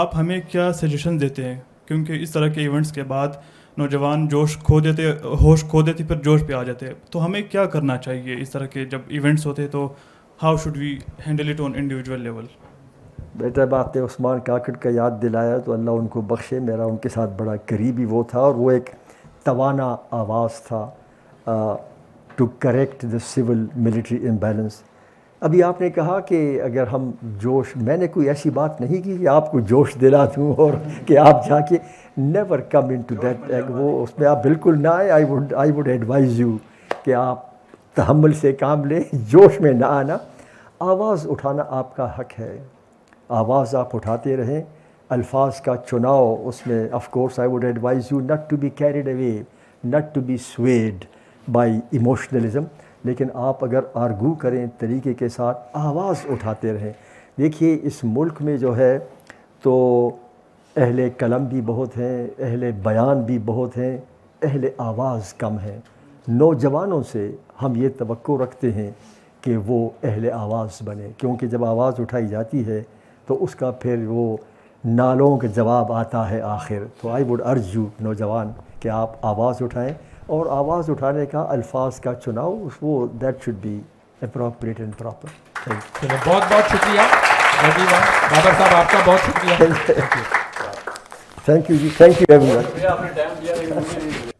آپ ہمیں کیا سجیشن دیتے ہیں؟ کیونکہ اس طرح کے ایونٹس کے بعد نوجوان ہوش کھو دیتے پھر جوش پہ آ جاتے ہیں. تو ہمیں کیا کرنا چاہیے اس طرح کے جب ایونٹس ہوتے ہیں؟ تو how should we handle it on individual level? بیٹا آپ نے عثمان کاکڑ کا یاد دلایا تو اللہ ان کو بخشے. میرا ان کے ساتھ بڑا قریبی وہ تھا، اور وہ ایک توانا آواز تھا to correct the civil military imbalance. ابھی آپ نے کہا کہ اگر ہم جوش، میں نے کوئی ایسی بات نہیں کی کہ آپ کو جوش دلا دوں اور کہ آپ جا کے never come into that, وہ اس میں آپ بالکل نہ آئے. آئی ووڈ ایڈوائز یو کہ آپ تحمل سے کام لیں، جوش میں نہ آنا. آواز اٹھانا آپ کا حق ہے، آواز آپ اٹھاتے رہیں. الفاظ کا چناؤ اس میں of course I would advise you not to be carried away, not to be swayed by emotionalism. لیکن آپ اگر آرگو کریں طریقے کے ساتھ، آواز اٹھاتے رہیں. دیکھیے اس ملک میں جو ہے تو اہل قلم بھی بہت ہیں، اہل بیان بھی بہت ہیں، اہل آواز کم ہیں. نوجوانوں سے ہم یہ توقع رکھتے ہیں کہ وہ اہل آواز بنے، کیونکہ جب آواز اٹھائی جاتی ہے تو اس کا پھر وہ نالوں کا جواب آتا ہے آخر. تو آئی ووڈ ارج یو نوجوان کہ آپ آواز اٹھائیں، اور آواز اٹھانے کا الفاظ کا چناؤ وہ that should be appropriate and proper. چلو بہت بہت شکریہ بابر صاحب، آپ کا بہت شکریہ. Thank you ji, thank you every one.